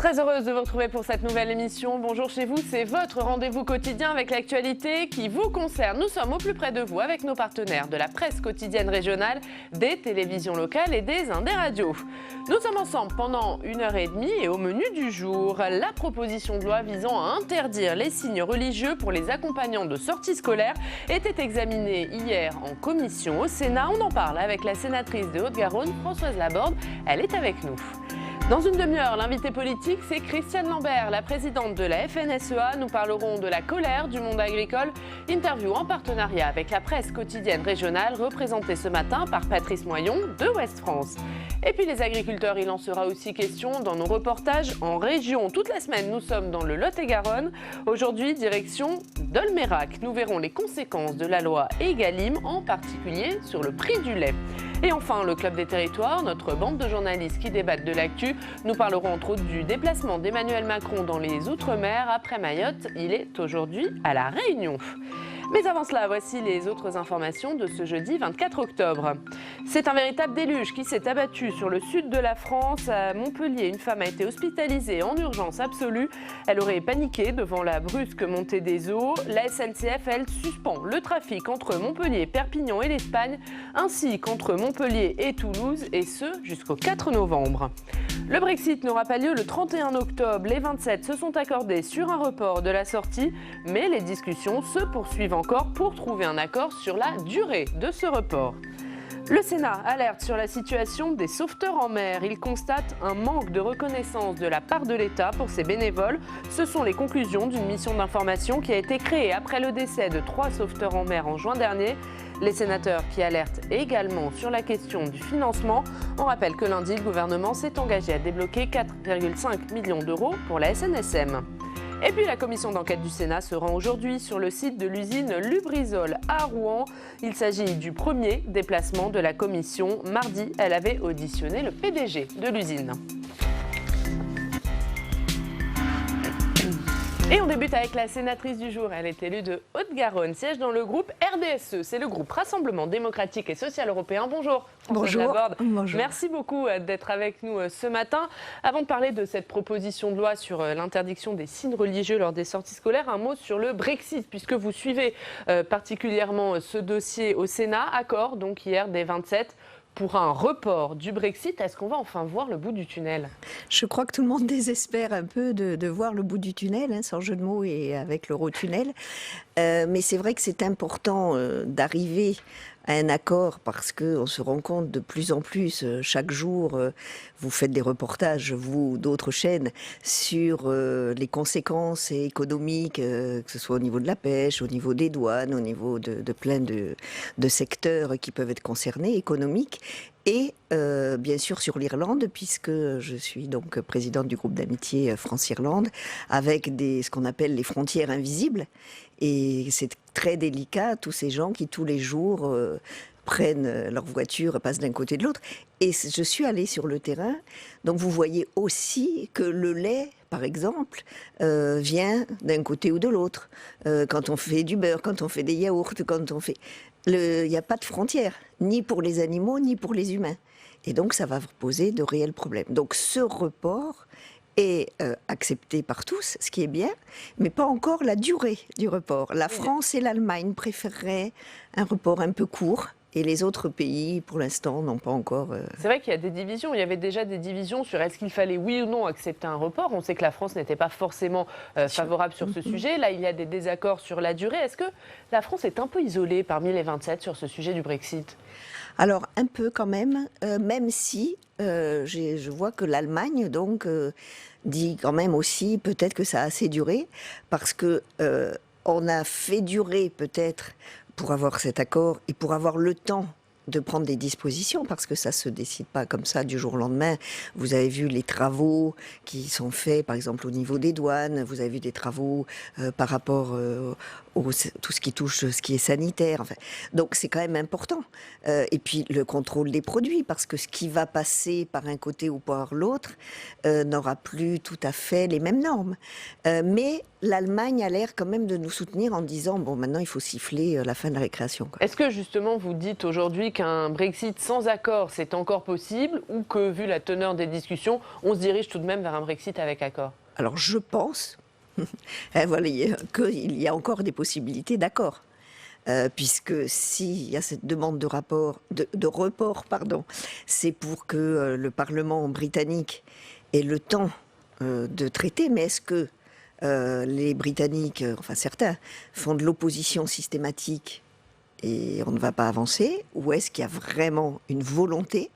Très heureuse de vous retrouver pour cette nouvelle émission. Bonjour chez vous, c'est votre rendez-vous quotidien avec l'actualité qui vous concerne. Nous sommes au plus près de vous avec nos partenaires de la presse quotidienne régionale, des télévisions locales et des radios. Nous sommes ensemble pendant 1h30 et au menu du jour, la proposition de loi visant à interdire les signes religieux pour les accompagnants de sorties scolaires était examinée hier en commission au Sénat. On en parle avec la sénatrice de Haute-Garonne, Françoise Laborde. Elle est avec nous. Dans une demi-heure, l'invité politique, c'est Christiane Lambert, la présidente de la FNSEA. Nous parlerons de la colère du monde agricole. Interview en partenariat avec la presse quotidienne régionale, représentée ce matin par Patrice Moyon de Ouest France. Et puis les agriculteurs, il en sera aussi question dans nos reportages en région. Toute la semaine, nous sommes dans le Lot-et-Garonne. Aujourd'hui, direction Dolmayrac. Nous verrons les conséquences de la loi Egalim, en particulier sur le prix du lait. Et enfin, le Club des Territoires, notre bande de journalistes qui débattent de l'actu. Nous parlerons entre autres du déplacement d'Emmanuel Macron dans les Outre-mer. Après Mayotte, il est aujourd'hui à La Réunion. Mais avant cela, voici les autres informations de ce jeudi 24 octobre. C'est un véritable déluge qui s'est abattu sur le sud de la France. À Montpellier, une femme a été hospitalisée en urgence absolue. Elle aurait paniqué devant la brusque montée des eaux. La SNCF, elle, suspend le trafic entre Montpellier, Perpignan et l'Espagne, ainsi qu'entre Montpellier et Toulouse, et ce jusqu'au 4 novembre. Le Brexit n'aura pas lieu le 31 octobre. Les 27 se sont accordés sur un report de la sortie, mais les discussions se poursuivent encore pour trouver un accord sur la durée de ce report. Le Sénat alerte sur la situation des sauveteurs en mer. Il constate un manque de reconnaissance de la part de l'État pour ses bénévoles. Ce sont les conclusions d'une mission d'information qui a été créée après le décès de 3 sauveteurs en mer en juin dernier. Les sénateurs qui alertent également sur la question du financement. On rappelle que lundi, le gouvernement s'est engagé à débloquer 4,5 millions d'euros pour la SNSM. Et puis la commission d'enquête du Sénat se rend aujourd'hui sur le site de l'usine Lubrizol à Rouen. Il s'agit du premier déplacement de la commission. Mardi, elle avait auditionné le PDG de l'usine. Et on débute avec la sénatrice du jour. Elle est élue de Haute-Garonne, siège dans le groupe RDSE. C'est le groupe Rassemblement démocratique et social européen. Bonjour, Françoise Laborde. Bonjour. Merci beaucoup d'être avec nous ce matin. Avant de parler de cette proposition de loi sur l'interdiction des signes religieux lors des sorties scolaires, un mot sur le Brexit, puisque vous suivez particulièrement ce dossier au Sénat. Accord donc hier des 27 pour un report du Brexit. Est-ce qu'on va enfin voir le bout du tunnel ? Je crois que tout le monde désespère un peu de voir le bout du tunnel, sans jeu de mots et avec l'Eurotunnel. Mais c'est vrai que c'est important d'arriver à un accord parce qu'on se rend compte de plus en plus, chaque jour, vous faites des reportages, vous, d'autres chaînes, sur les conséquences économiques, que ce soit au niveau de la pêche, au niveau des douanes, au niveau de plein de secteurs qui peuvent être concernés, économiques. Et bien sûr sur l'Irlande, puisque je suis donc présidente du groupe d'amitié France-Irlande, avec ce qu'on appelle les frontières invisibles. Et c'est très délicat, tous ces gens qui tous les jours prennent leur voiture, passent d'un côté de l'autre. Et je suis allée sur le terrain, donc vous voyez aussi que le lait, par exemple, vient d'un côté ou de l'autre. Quand on fait du beurre, quand on fait des yaourts, quand on fait... Il n'y a pas de frontières, ni pour les animaux, ni pour les humains. Et donc, ça va poser de réels problèmes. Donc, ce report est accepté par tous, ce qui est bien, mais pas encore la durée du report. La France et l'Allemagne préféreraient un report un peu court. Et les autres pays, pour l'instant, n'ont pas encore... C'est vrai qu'il y a des divisions. Il y avait déjà des divisions sur est-ce qu'il fallait, oui ou non, accepter un report. On sait que la France n'était pas forcément favorable sur ce sujet. Là, il y a des désaccords sur la durée. Est-ce que la France est un peu isolée parmi les 27 sur ce sujet du Brexit ? Alors, un peu quand même, même si je vois que l'Allemagne, donc, dit quand même aussi peut-être que ça a assez duré, parce que on a fait durer peut-être pour avoir cet accord et pour avoir le temps de prendre des dispositions, parce que ça ne se décide pas comme ça du jour au lendemain. Vous avez vu les travaux qui sont faits, par exemple au niveau des douanes, vous avez vu des travaux par rapport tout ce qui touche, ce qui est sanitaire. Enfin, donc c'est quand même important. Et puis le contrôle des produits, parce que ce qui va passer par un côté ou par l'autre n'aura plus tout à fait les mêmes normes. Mais l'Allemagne a l'air quand même de nous soutenir en disant, bon, maintenant il faut siffler la fin de la récréation, quoi. Est-ce que justement vous dites aujourd'hui croyez qu'un Brexit sans accord, c'est encore possible ou que, vu la teneur des discussions, on se dirige tout de même vers un Brexit avec accord? Alors je pense voilà, qu'il y a encore des possibilités d'accord. Puisque s'il y a cette demande de report, c'est pour que le Parlement britannique ait le temps de traiter. Mais est-ce que les Britanniques, enfin certains, font de l'opposition systématique et on ne va pas avancer? Ou est-ce qu'il y a vraiment une volonté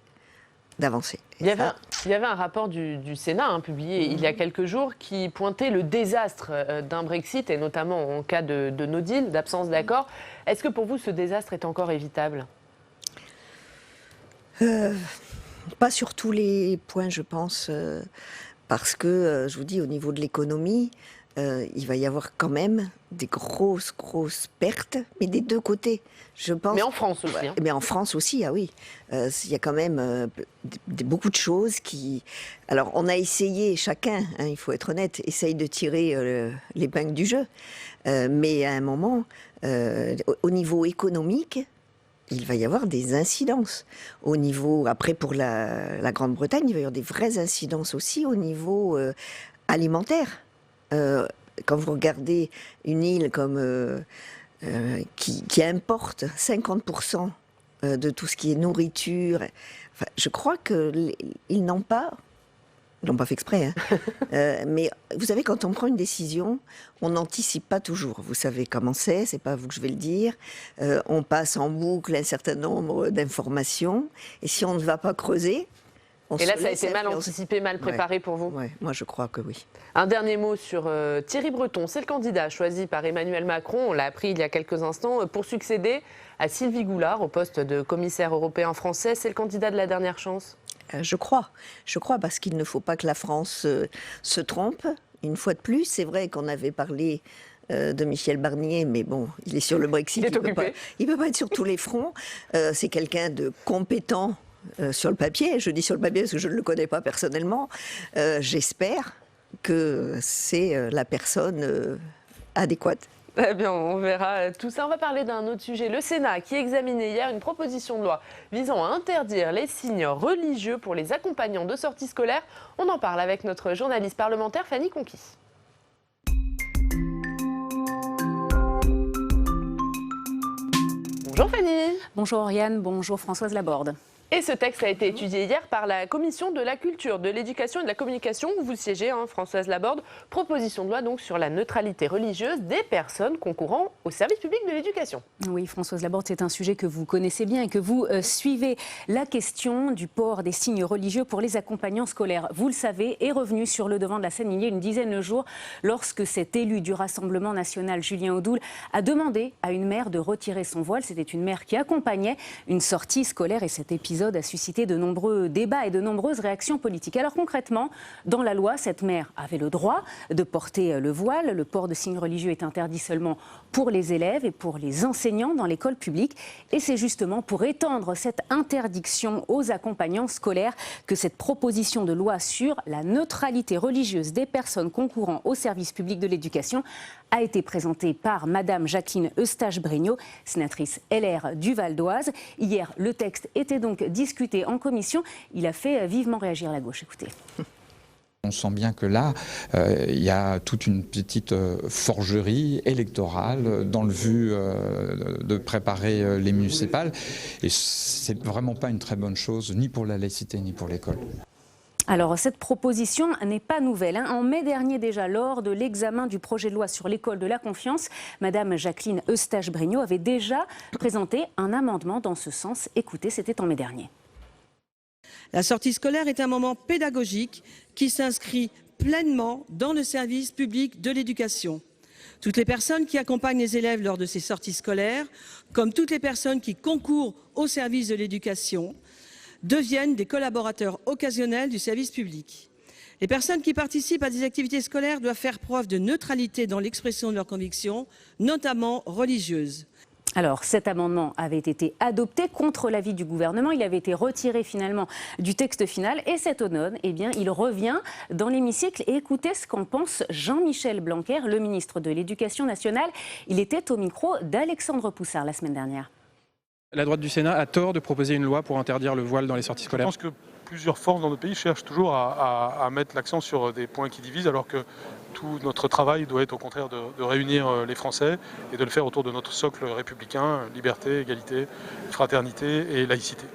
d'avancer? Il y avait un rapport du Sénat publié il y a quelques jours qui pointait le désastre d'un Brexit, et notamment en cas de no deal, d'absence d'accord. Est-ce que pour vous, ce désastre est encore évitable? Pas sur tous les points, je pense, parce que, je vous dis, au niveau de l'économie, il va y avoir quand même des grosses pertes, mais des deux côtés, je pense. Mais en France aussi. Ouais, mais en France aussi, ah oui. Il y a quand même beaucoup de choses qui... Alors, on a essayé, chacun, il faut être honnête, essaye de tirer l'épingle du jeu. Mais à un moment, au niveau économique, il va y avoir des incidences. Au niveau, après, pour la Grande-Bretagne, il va y avoir des vraies incidences aussi au niveau alimentaire. Quand vous regardez une île comme qui importe 50% de tout ce qui est nourriture, enfin, je crois qu'ils n'ont pas... Ils l'ont pas fait exprès, mais vous savez, quand on prend une décision, on n'anticipe pas toujours. Vous savez comment c'est pas à vous que je vais le dire. On passe en boucle un certain nombre d'informations, et si on ne va pas creuser... Et là, ça a été mal anticipé, mal préparé pour vous? Oui, moi je crois que oui. Un dernier mot sur Thierry Breton. C'est le candidat choisi par Emmanuel Macron, on l'a appris il y a quelques instants, pour succéder à Sylvie Goulard au poste de commissaire européen français. C'est le candidat de la dernière chance? Je crois, parce qu'il ne faut pas que la France se trompe. Une fois de plus, c'est vrai qu'on avait parlé de Michel Barnier, mais bon, il est sur le Brexit, il ne peut pas être sur tous les fronts. C'est quelqu'un de compétent sur le papier. Je dis sur le papier parce que je ne le connais pas personnellement. J'espère que c'est la personne adéquate. Eh bien, on verra tout ça. On va parler d'un autre sujet. Le Sénat qui examinait hier une proposition de loi visant à interdire les signes religieux pour les accompagnants de sorties scolaires. On en parle avec notre journaliste parlementaire Fanny Conquis. Bonjour Fanny. Bonjour Oriane, bonjour Françoise Laborde. Et ce texte a été étudié hier par la Commission de la Culture, de l'Éducation et de la Communication, où vous siégez, Françoise Laborde. Proposition de loi donc sur la neutralité religieuse des personnes concourant au service public de l'éducation. Oui, Françoise Laborde, c'est un sujet que vous connaissez bien et que vous suivez. La question du port des signes religieux pour les accompagnants scolaires, vous le savez, est revenue sur le devant de la scène il y a une dizaine de jours, lorsque cet élu du Rassemblement national, Julien Audoul, a demandé à une mère de retirer son voile. C'était une mère qui accompagnait une sortie scolaire, et cet épisode a suscité de nombreux débats et de nombreuses réactions politiques. Alors concrètement, dans la loi, cette mère avait le droit de porter le voile. Le port de signes religieux est interdit seulement pour les élèves et pour les enseignants dans l'école publique. Et c'est justement pour étendre cette interdiction aux accompagnants scolaires que cette proposition de loi sur la neutralité religieuse des personnes concourant au service public de l'éducation a été présentée par Madame Jacqueline Eustache-Bregnaud, sénatrice LR du Val d'Oise. Hier, le texte était donc discuté en commission. Il a fait vivement réagir la gauche. Écoutez. On sent bien que là, il y a toute une petite forgerie électorale dans le but de préparer les municipales. Et c'est vraiment pas une très bonne chose, ni pour la laïcité, ni pour l'école. Alors, cette proposition n'est pas nouvelle. En mai dernier déjà, lors de l'examen du projet de loi sur l'école de la confiance, Madame Jacqueline Eustache-Bregnaud avait déjà présenté un amendement dans ce sens. Écoutez, c'était en mai dernier. La sortie scolaire est un moment pédagogique qui s'inscrit pleinement dans le service public de l'éducation. Toutes les personnes qui accompagnent les élèves lors de ces sorties scolaires, comme toutes les personnes qui concourent au service de l'éducation, deviennent des collaborateurs occasionnels du service public. Les personnes qui participent à des activités scolaires doivent faire preuve de neutralité dans l'expression de leurs convictions, notamment religieuses. Alors, cet amendement avait été adopté contre l'avis du gouvernement. Il avait été retiré finalement du texte final. Et cet automne, eh bien, il revient dans l'hémicycle. Et écoutez ce qu'en pense Jean-Michel Blanquer, le ministre de l'Éducation nationale. Il était au micro d'Alexandre Poussard la semaine dernière. La droite du Sénat a tort de proposer une loi pour interdire le voile dans les sorties Je scolaires. pense que plusieurs forces dans notre pays cherchent toujours à mettre l'accent sur des points qui divisent, alors que tout notre travail doit être au contraire de réunir les Français et de le faire autour de notre socle républicain, liberté, égalité, fraternité et laïcité.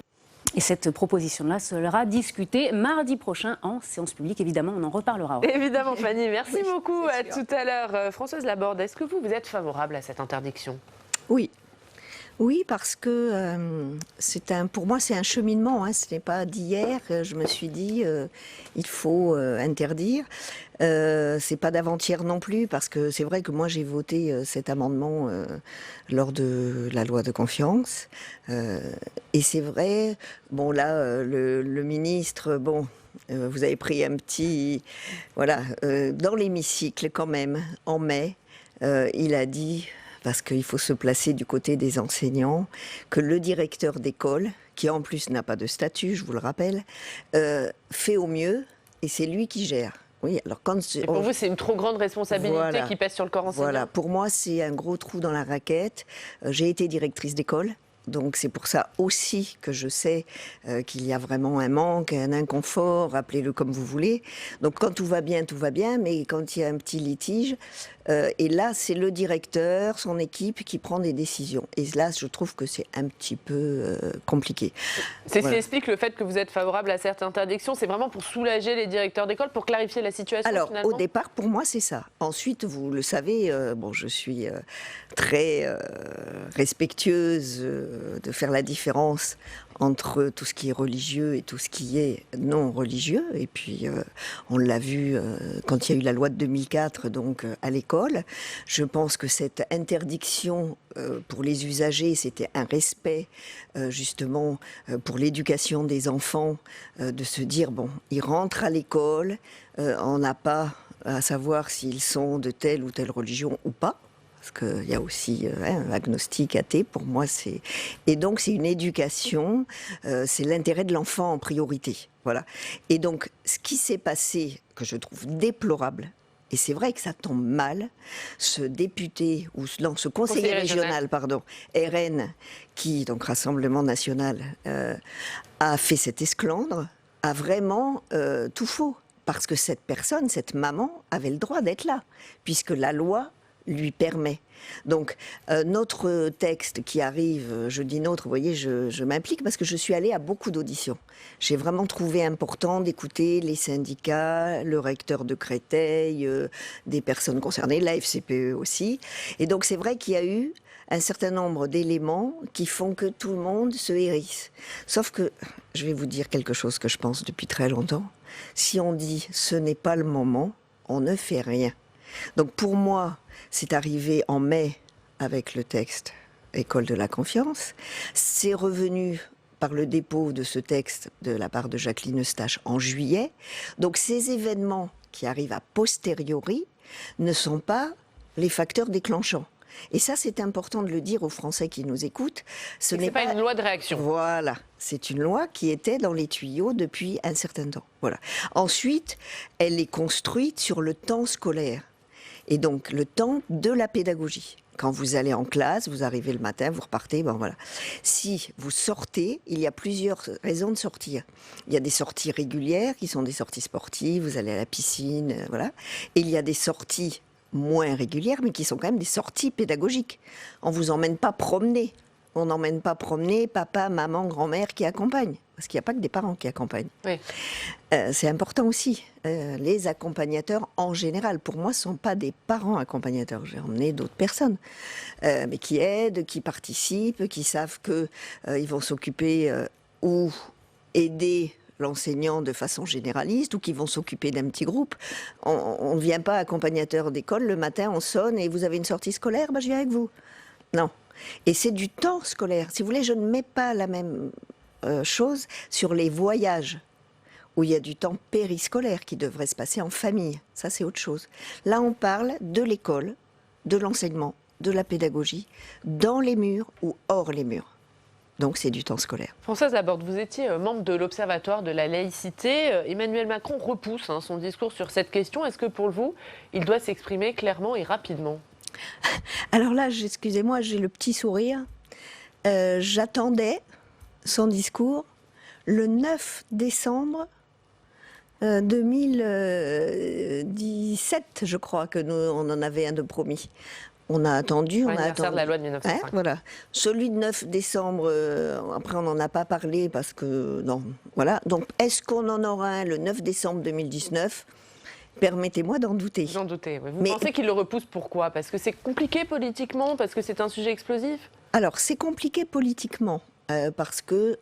Et cette proposition-là sera discutée mardi prochain en séance publique. Évidemment, on en reparlera. Évidemment, Fanny. Merci Oui, beaucoup. c'est À sûr. tout à l'heure. Françoise Laborde, est-ce que vous êtes favorable à cette interdiction? Oui. Oui, parce que pour moi, c'est un cheminement. Ce n'est pas d'hier. Je me suis dit, il faut interdire. C'est pas d'avant-hier non plus, parce que c'est vrai que moi, j'ai voté cet amendement lors de la loi de confiance. Et c'est vrai, bon là, le ministre, vous avez pris un petit, voilà, dans l'hémicycle quand même, en mai, il a dit, parce qu'il faut se placer du côté des enseignants, que le directeur d'école, qui en plus n'a pas de statut, je vous le rappelle, fait au mieux et c'est lui qui gère. Oui, alors Et pour vous, c'est une trop grande responsabilité Voilà. qui pèse sur le corps enseignant. Voilà, pour moi, c'est un gros trou dans la raquette. J'ai été directrice d'école. Donc c'est pour ça aussi que je sais qu'il y a vraiment un manque, un inconfort, appelez-le comme vous voulez. Donc quand tout va bien, mais quand il y a un petit litige, et là c'est le directeur, son équipe qui prend des décisions. Et là je trouve que c'est un petit peu compliqué. C'est ce Voilà. qui explique le fait que vous êtes favorable à cette interdiction. C'est vraiment pour soulager les directeurs d'école, pour clarifier la situation Alors, finalement. au départ, pour moi, c'est ça. Ensuite, vous le savez, je suis très respectueuse de faire la différence entre tout ce qui est religieux et tout ce qui est non religieux. Et puis, on l'a vu quand il y a eu la loi de 2004, donc à l'école. Je pense que cette interdiction pour les usagers, c'était un respect justement pour l'éducation des enfants, de se dire, bon, ils rentrent à l'école, on n'a pas à savoir s'ils sont de telle ou telle religion ou pas. Parce qu'il y a aussi agnostique, athée, pour moi c'est... Et donc c'est une éducation, c'est l'intérêt de l'enfant en priorité. Voilà. Et donc ce qui s'est passé, que je trouve déplorable, et c'est vrai que ça tombe mal, ce député, ou non, ce conseiller régional, RN, qui, donc Rassemblement National, a fait cet esclandre, a vraiment tout faux. Parce que cette personne, cette maman, avait le droit d'être là, puisque la loi lui permet. Donc, notre texte qui arrive, je dis notre, vous voyez, je m'implique parce que je suis allée à beaucoup d'auditions. J'ai vraiment trouvé important d'écouter les syndicats, le recteur de Créteil, des personnes concernées, la FCPE aussi. Et donc, c'est vrai qu'il y a eu un certain nombre d'éléments qui font que tout le monde se hérisse. Sauf que, je vais vous dire quelque chose que je pense depuis très longtemps. Si on dit « ce n'est pas le moment », on ne fait rien. Donc pour moi, c'est arrivé en mai avec le texte École de la confiance. C'est revenu par le dépôt de ce texte de la part de Jacqueline Eustache en juillet. Donc ces événements qui arrivent a posteriori ne sont pas les facteurs déclenchants. Et ça, c'est important de le dire aux Français qui nous écoutent. Ce n'est pas une loi de réaction. Voilà, c'est une loi qui était dans les tuyaux depuis un certain temps. Voilà. Ensuite, elle est construite sur le temps scolaire. Et donc, le temps de la pédagogie. Quand vous allez en classe, vous arrivez le matin, vous repartez, voilà. Si vous sortez, il y a plusieurs raisons de sortir. Il y a des sorties régulières, qui sont des sorties sportives, vous allez à la piscine, voilà. Et il y a des sorties moins régulières, mais qui sont quand même des sorties pédagogiques. On ne vous emmène pas promener. On n'emmène pas promener papa, maman, grand-mère qui accompagnent. Parce qu'il n'y a pas que des parents qui accompagnent. Oui. C'est important aussi. Les accompagnateurs, en général, pour moi, ne sont pas des parents accompagnateurs. J'ai emmené d'autres personnes, mais qui aident, qui participent, qui savent qu'ils vont s'occuper ou aider l'enseignant de façon généraliste ou qui vont s'occuper d'un petit groupe. On ne vient pas accompagnateur d'école, le matin on sonne et vous avez une sortie scolaire, je viens avec vous. Non. Et c'est du temps scolaire. Si vous voulez, je ne mets pas la même chose sur les voyages où il y a du temps périscolaire qui devrait se passer en famille. Ça, c'est autre chose. Là, on parle de l'école, de l'enseignement, de la pédagogie, dans les murs ou hors les murs. Donc c'est du temps scolaire. Françoise Laborde, vous étiez membre de l'Observatoire de la laïcité. Emmanuel Macron repousse son discours sur cette question. Est-ce que pour vous, il doit s'exprimer clairement et rapidement ? Alors là, excusez-moi, j'ai le petit sourire J'attendais son discours le 9 décembre 2017, je crois que nous, on en avait un de promis. On a attendu, on a attendu. De la loi de 1905. Voilà. Celui de 9 décembre, après on n'en a pas parlé parce que non, voilà. Donc est-ce qu'on en aura un le 9 décembre 2019 ? Permettez-moi d'en douter. J'en doutais. Oui. Vous pensez qu'il le repousse pourquoi ? Parce que c'est compliqué politiquement ? Parce que c'est un sujet explosif ? Alors c'est compliqué politiquement. Parce que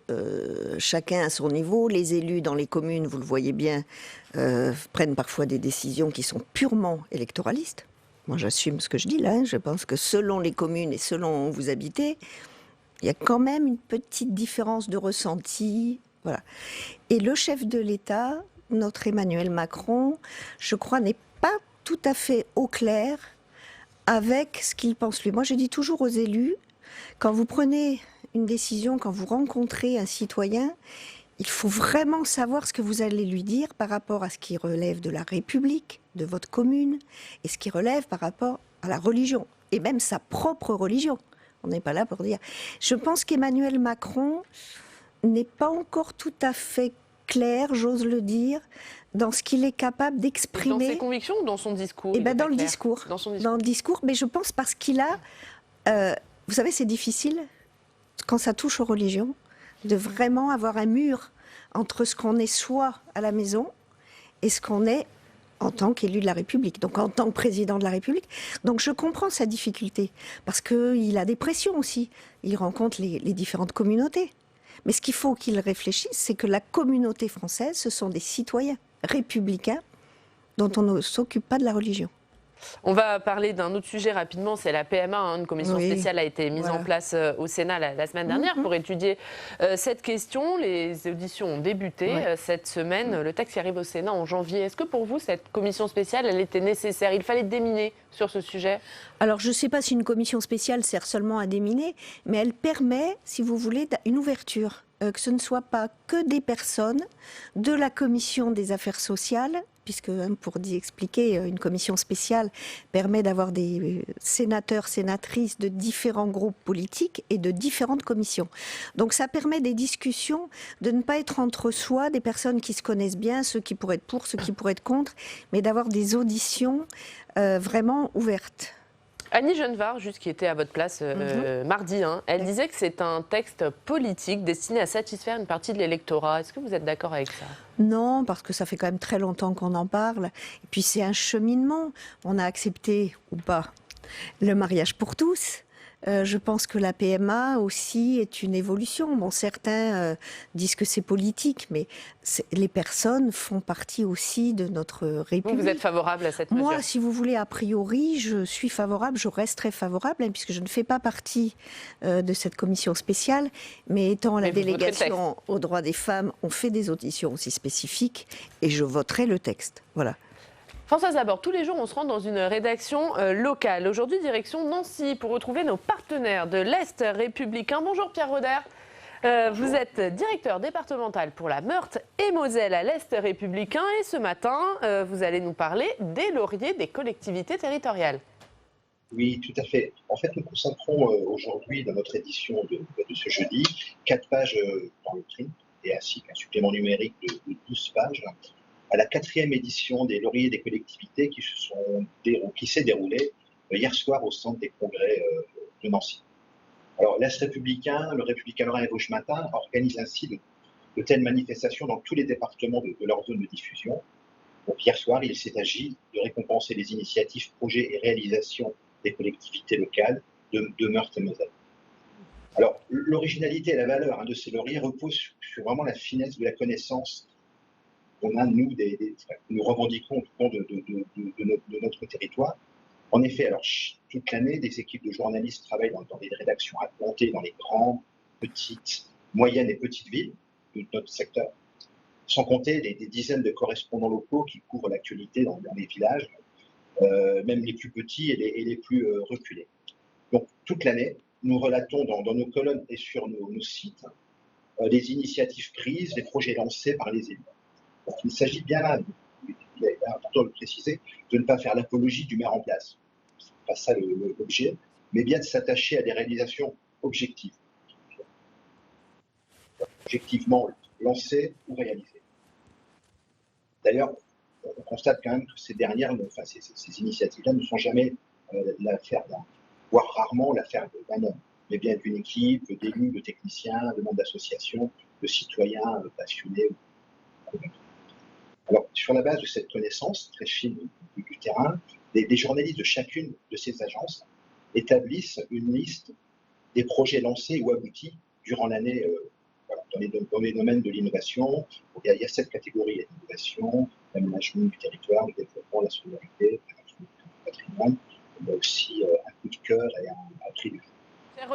chacun à son niveau, les élus dans les communes, vous le voyez bien, prennent parfois des décisions qui sont purement électoralistes. Moi j'assume ce que je dis là, je pense que selon les communes et selon où vous habitez, il y a quand même une petite différence de ressenti. Voilà. Et le chef de l'État, notre Emmanuel Macron, je crois, n'est pas tout à fait au clair avec ce qu'il pense lui. Moi je dis toujours aux élus, quand vous prenez une décision, quand vous rencontrez un citoyen, il faut vraiment savoir ce que vous allez lui dire par rapport à ce qui relève de la République, de votre commune, et ce qui relève par rapport à la religion, et même sa propre religion. On n'est pas là pour dire... Je pense qu'Emmanuel Macron n'est pas encore tout à fait clair, j'ose le dire, dans ce qu'il est capable d'exprimer. Dans ses convictions ou dans son discours ? Eh bien, dans le discours. Dans le discours, mais je pense parce qu'il a... vous savez, c'est difficile, quand ça touche aux religions, de vraiment avoir un mur entre ce qu'on est soi à la maison et ce qu'on est en tant qu'élu de la République, donc en tant que président de la République. Donc je comprends sa difficulté, parce qu'il a des pressions aussi. Il rencontre les différentes communautés. Mais ce qu'il faut qu'il réfléchisse, c'est que la communauté française, ce sont des citoyens républicains dont on ne s'occupe pas de la religion. On va parler d'un autre sujet rapidement, c'est la PMA. Une commission spéciale a été mise en place au Sénat la semaine dernière pour étudier cette question. Les auditions ont débuté cette semaine. Le texte y arrive au Sénat en janvier. Est-ce que pour vous, cette commission spéciale, elle était nécessaire ? Il fallait déminer sur ce sujet ? Alors, je ne sais pas si une commission spéciale sert seulement à déminer, mais elle permet, si vous voulez, une ouverture. Que ce ne soit pas que des personnes de la commission des affaires sociales, puisque, pour expliquer, une commission spéciale permet d'avoir des sénateurs, sénatrices de différents groupes politiques et de différentes commissions. Donc ça permet des discussions, de ne pas être entre soi, des personnes qui se connaissent bien, ceux qui pourraient être pour, ceux qui pourraient être contre, mais d'avoir des auditions vraiment ouvertes. Annie Genevard, juste qui était à votre place mardi, elle disait que c'est un texte politique destiné à satisfaire une partie de l'électorat. Est-ce que vous êtes d'accord avec ça ? Non, parce que ça fait quand même très longtemps qu'on en parle. Et puis c'est un cheminement. On a accepté, ou pas, le mariage pour tous. Je pense que la PMA aussi est une évolution. Bon, certains disent que c'est politique, mais les personnes font partie aussi de notre République. Vous êtes favorable à cette mesure ? Moi, si vous voulez, a priori, je suis favorable, je resterai favorable, puisque je ne fais pas partie de cette commission spéciale, mais étant à la délégation aux droits des femmes, on fait des auditions aussi spécifiques, et je voterai le texte. Voilà. Françoise Laborde, tous les jours, on se rend dans une rédaction locale. Aujourd'hui, direction Nancy, pour retrouver nos partenaires de l'Est républicain. Bonjour Pierre Roder. Vous êtes directeur départemental pour la Meurthe et Moselle à l'Est républicain. Et ce matin, vous allez nous parler des lauriers des collectivités territoriales. Oui, tout à fait. En fait, nous consacrons aujourd'hui, dans notre édition de ce jeudi, 4 pages dans le tri, et ainsi qu'un supplément numérique de 12 pages, à la 4e édition des Lauriers des collectivités qui s'est déroulée hier soir au centre des congrès de Nancy. Alors, l'Est républicain, le Républicain Lorrain et Gauche Matin organisent ainsi de telles manifestations dans tous les départements de leur zone de diffusion. Donc, hier soir, il s'est agi de récompenser les initiatives, projets et réalisations des collectivités locales de Meurthe et Moselle. Alors, l'originalité et la valeur de ces lauriers reposent sur vraiment la finesse de la connaissance qu'on a, nous, nous revendiquons au fond de notre territoire. En effet, alors, toute l'année, des équipes de journalistes travaillent dans des rédactions implantées dans les grandes, petites, moyennes et petites villes de notre secteur, sans compter des dizaines de correspondants locaux qui couvrent l'actualité dans les villages, même les plus petits et les plus reculés. Donc, toute l'année, nous relatons dans nos colonnes et sur nos sites les initiatives prises, les projets lancés par les élus. Donc, il s'agit bien là, il est important de le préciser, de ne pas faire l'apologie du maire en place. Ce n'est pas ça l'objet, mais bien de s'attacher à des réalisations objectives. objectivement lancées ou réalisées. D'ailleurs, on constate quand même que ces dernières, enfin ces initiatives-là ne sont jamais l'affaire d'un, voire rarement l'affaire d'un homme, mais bien d'une équipe d'élus, de techniciens, de membres d'associations, de citoyens passionnés. Alors, sur la base de cette connaissance très fine du terrain, des journalistes de chacune de ces agences établissent une liste des projets lancés ou aboutis durant l'année dans les domaines de l'innovation. Il y a 7 catégories: l'innovation, l'aménagement du territoire, le développement, la solidarité, le patrimoine, mais aussi un coup de cœur et un prix du jour. Pierre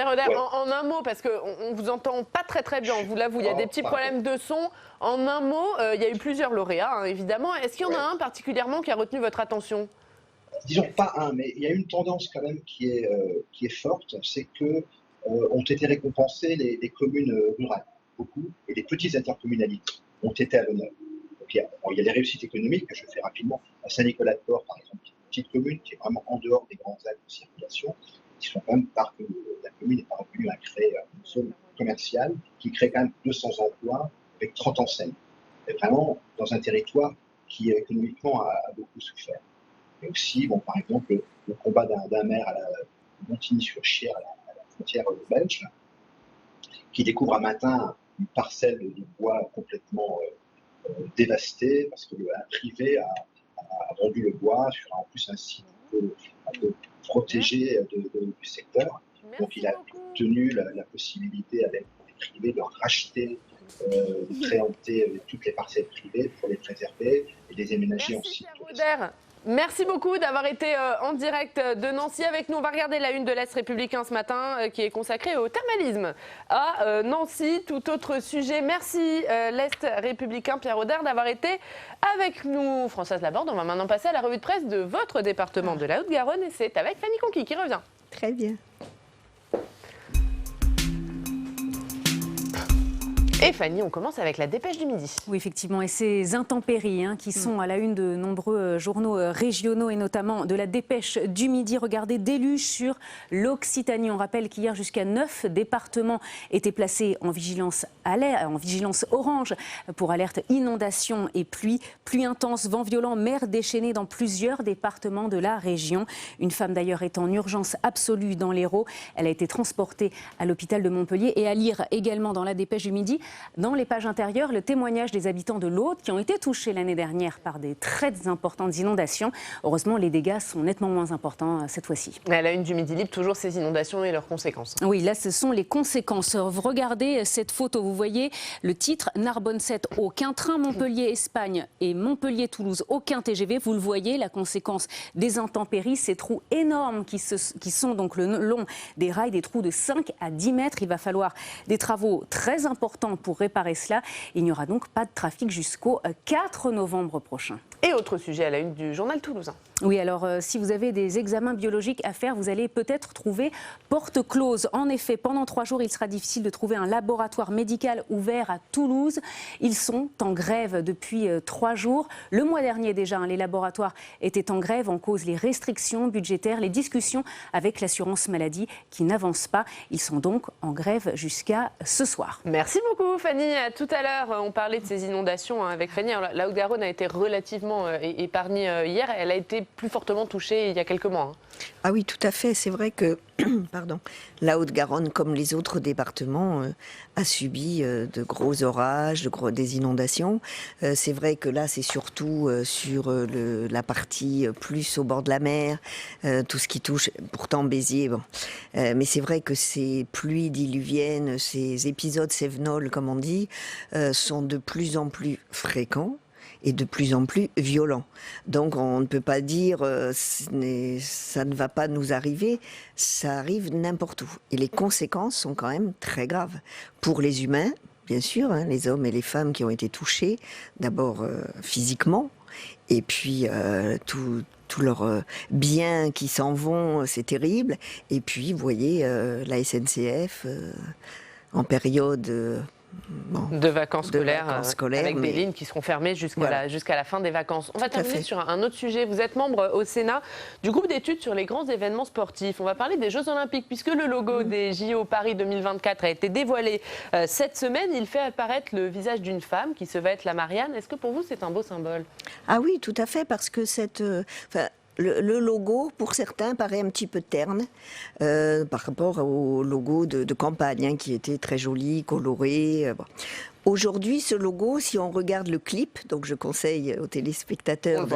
Roder, Ouais. en un mot, parce qu'on ne vous entend pas très bien, vous là, il y a des petits pardon. problèmes de son. En un mot, il y a eu plusieurs lauréats, hein, évidemment. Est-ce qu'il y en a un particulièrement qui a retenu votre attention? Disons pas un, mais il y a une tendance quand même qui est forte, c'est que ont été récompensées les communes rurales, beaucoup, et les petites intercommunalités ont été à l'honneur. Donc il y a les réussites économiques que je fais rapidement. À Saint-Nicolas-de-Port, par exemple, une petite commune qui est vraiment en dehors des grands axes de circulation, qui sont quand même la commune est parvenue à créer une zone commerciale qui crée quand même 200 emplois avec 30 enseignes. Et vraiment dans un territoire qui économiquement a beaucoup souffert. Et aussi, par exemple, le combat d'un maire à Montigny-sur-Cher, à la frontière belge, qui découvre un matin une parcelle de bois complètement dévastée parce qu'un privé a vendu le bois sur en plus un site un peu protégé du secteur. Donc il a obtenu la possibilité avec les privés de racheter, de préempter toutes les parcelles privées pour les préserver et les aménager en site. Merci beaucoup d'avoir été en direct de Nancy avec nous. On va regarder la une de l'Est républicain ce matin qui est consacrée au thermalisme à Nancy. Tout autre sujet. Merci l'Est républicain Pierre Roder d'avoir été avec nous. Françoise Laborde, on va maintenant passer à la revue de presse de votre département de la Haute-Garonne et c'est avec Fanny Conqui qui revient. Très bien. Et Fanny, on commence avec la dépêche du midi. Oui, effectivement, et ces intempéries qui sont à la une de nombreux journaux régionaux et notamment de la dépêche du midi. Regardez, déluge sur l'Occitanie. On rappelle qu'hier, jusqu'à 9 départements étaient placés en vigilance orange pour alerte inondation et pluie. Pluie intense, vent violent, mer déchaînée dans plusieurs départements de la région. Une femme d'ailleurs est en urgence absolue dans l'Hérault. Elle a été transportée à l'hôpital de Montpellier et à lire également dans la dépêche du midi. Dans les pages intérieures, le témoignage des habitants de l'Aude qui ont été touchés l'année dernière par des très importantes inondations. Heureusement, les dégâts sont nettement moins importants cette fois-ci. À la une du Midi Libre, toujours ces inondations et leurs conséquences. Oui, là, ce sont les conséquences. Vous regardez cette photo, vous voyez le titre « Narbonne 7, aucun train Montpellier-Espagne et Montpellier-Toulouse, aucun TGV ». Vous le voyez, la conséquence des intempéries, ces trous énormes qui sont donc le long des rails, des trous de 5 à 10 mètres. Il va falloir des travaux très importants pour réparer cela. Il n'y aura donc pas de trafic jusqu'au 4 novembre prochain. Et autre sujet à la une du journal toulousain. Oui, alors si vous avez des examens biologiques à faire, vous allez peut-être trouver porte close. En effet, pendant 3 jours, il sera difficile de trouver un laboratoire médical ouvert à Toulouse. Ils sont en grève depuis 3 jours. Le mois dernier déjà, les laboratoires étaient en grève en cause les restrictions budgétaires, les discussions avec l'assurance maladie qui n'avancent pas. Ils sont donc en grève jusqu'à ce soir. Merci beaucoup Fanny. Tout à l'heure, on parlait de ces inondations avec Fanny. Alors, la Haute-Garonne a été relativement épargnée hier. Elle a été plus fortement touchée il y a quelques mois. Ah oui, tout à fait. C'est vrai que la Haute-Garonne, comme les autres départements, a subi de gros orages, des inondations. C'est vrai que là, c'est surtout sur la partie plus au bord de la mer, tout ce qui touche, pourtant Béziers. Bon. Mais c'est vrai que ces pluies diluviennes, ces épisodes cévenols, comme on dit, sont de plus en plus fréquents et de plus en plus violent. Donc on ne peut pas dire ça ne va pas nous arriver, ça arrive n'importe où. Et les conséquences sont quand même très graves. Pour les humains, bien sûr, les hommes et les femmes qui ont été touchés, d'abord physiquement, et puis tous leurs biens qui s'en vont, c'est terrible. Et puis, vous voyez, la SNCF, en période de vacances scolaires, avec mais... des lignes qui seront fermées jusqu'à la fin des vacances. On va terminer sur un autre sujet. Vous êtes membre au Sénat du groupe d'études sur les grands événements sportifs. On va parler des Jeux Olympiques, puisque le logo des JO Paris 2024 a été dévoilé cette semaine. Il fait apparaître le visage d'une femme qui se va être la Marianne. Est-ce que pour vous, c'est un beau symbole? Ah oui, tout à fait, parce que le logo, pour certains, paraît un petit peu terne par rapport au logo de campagne, qui était très joli, coloré. Bon. Aujourd'hui, ce logo, si on regarde le clip, donc je conseille aux téléspectateurs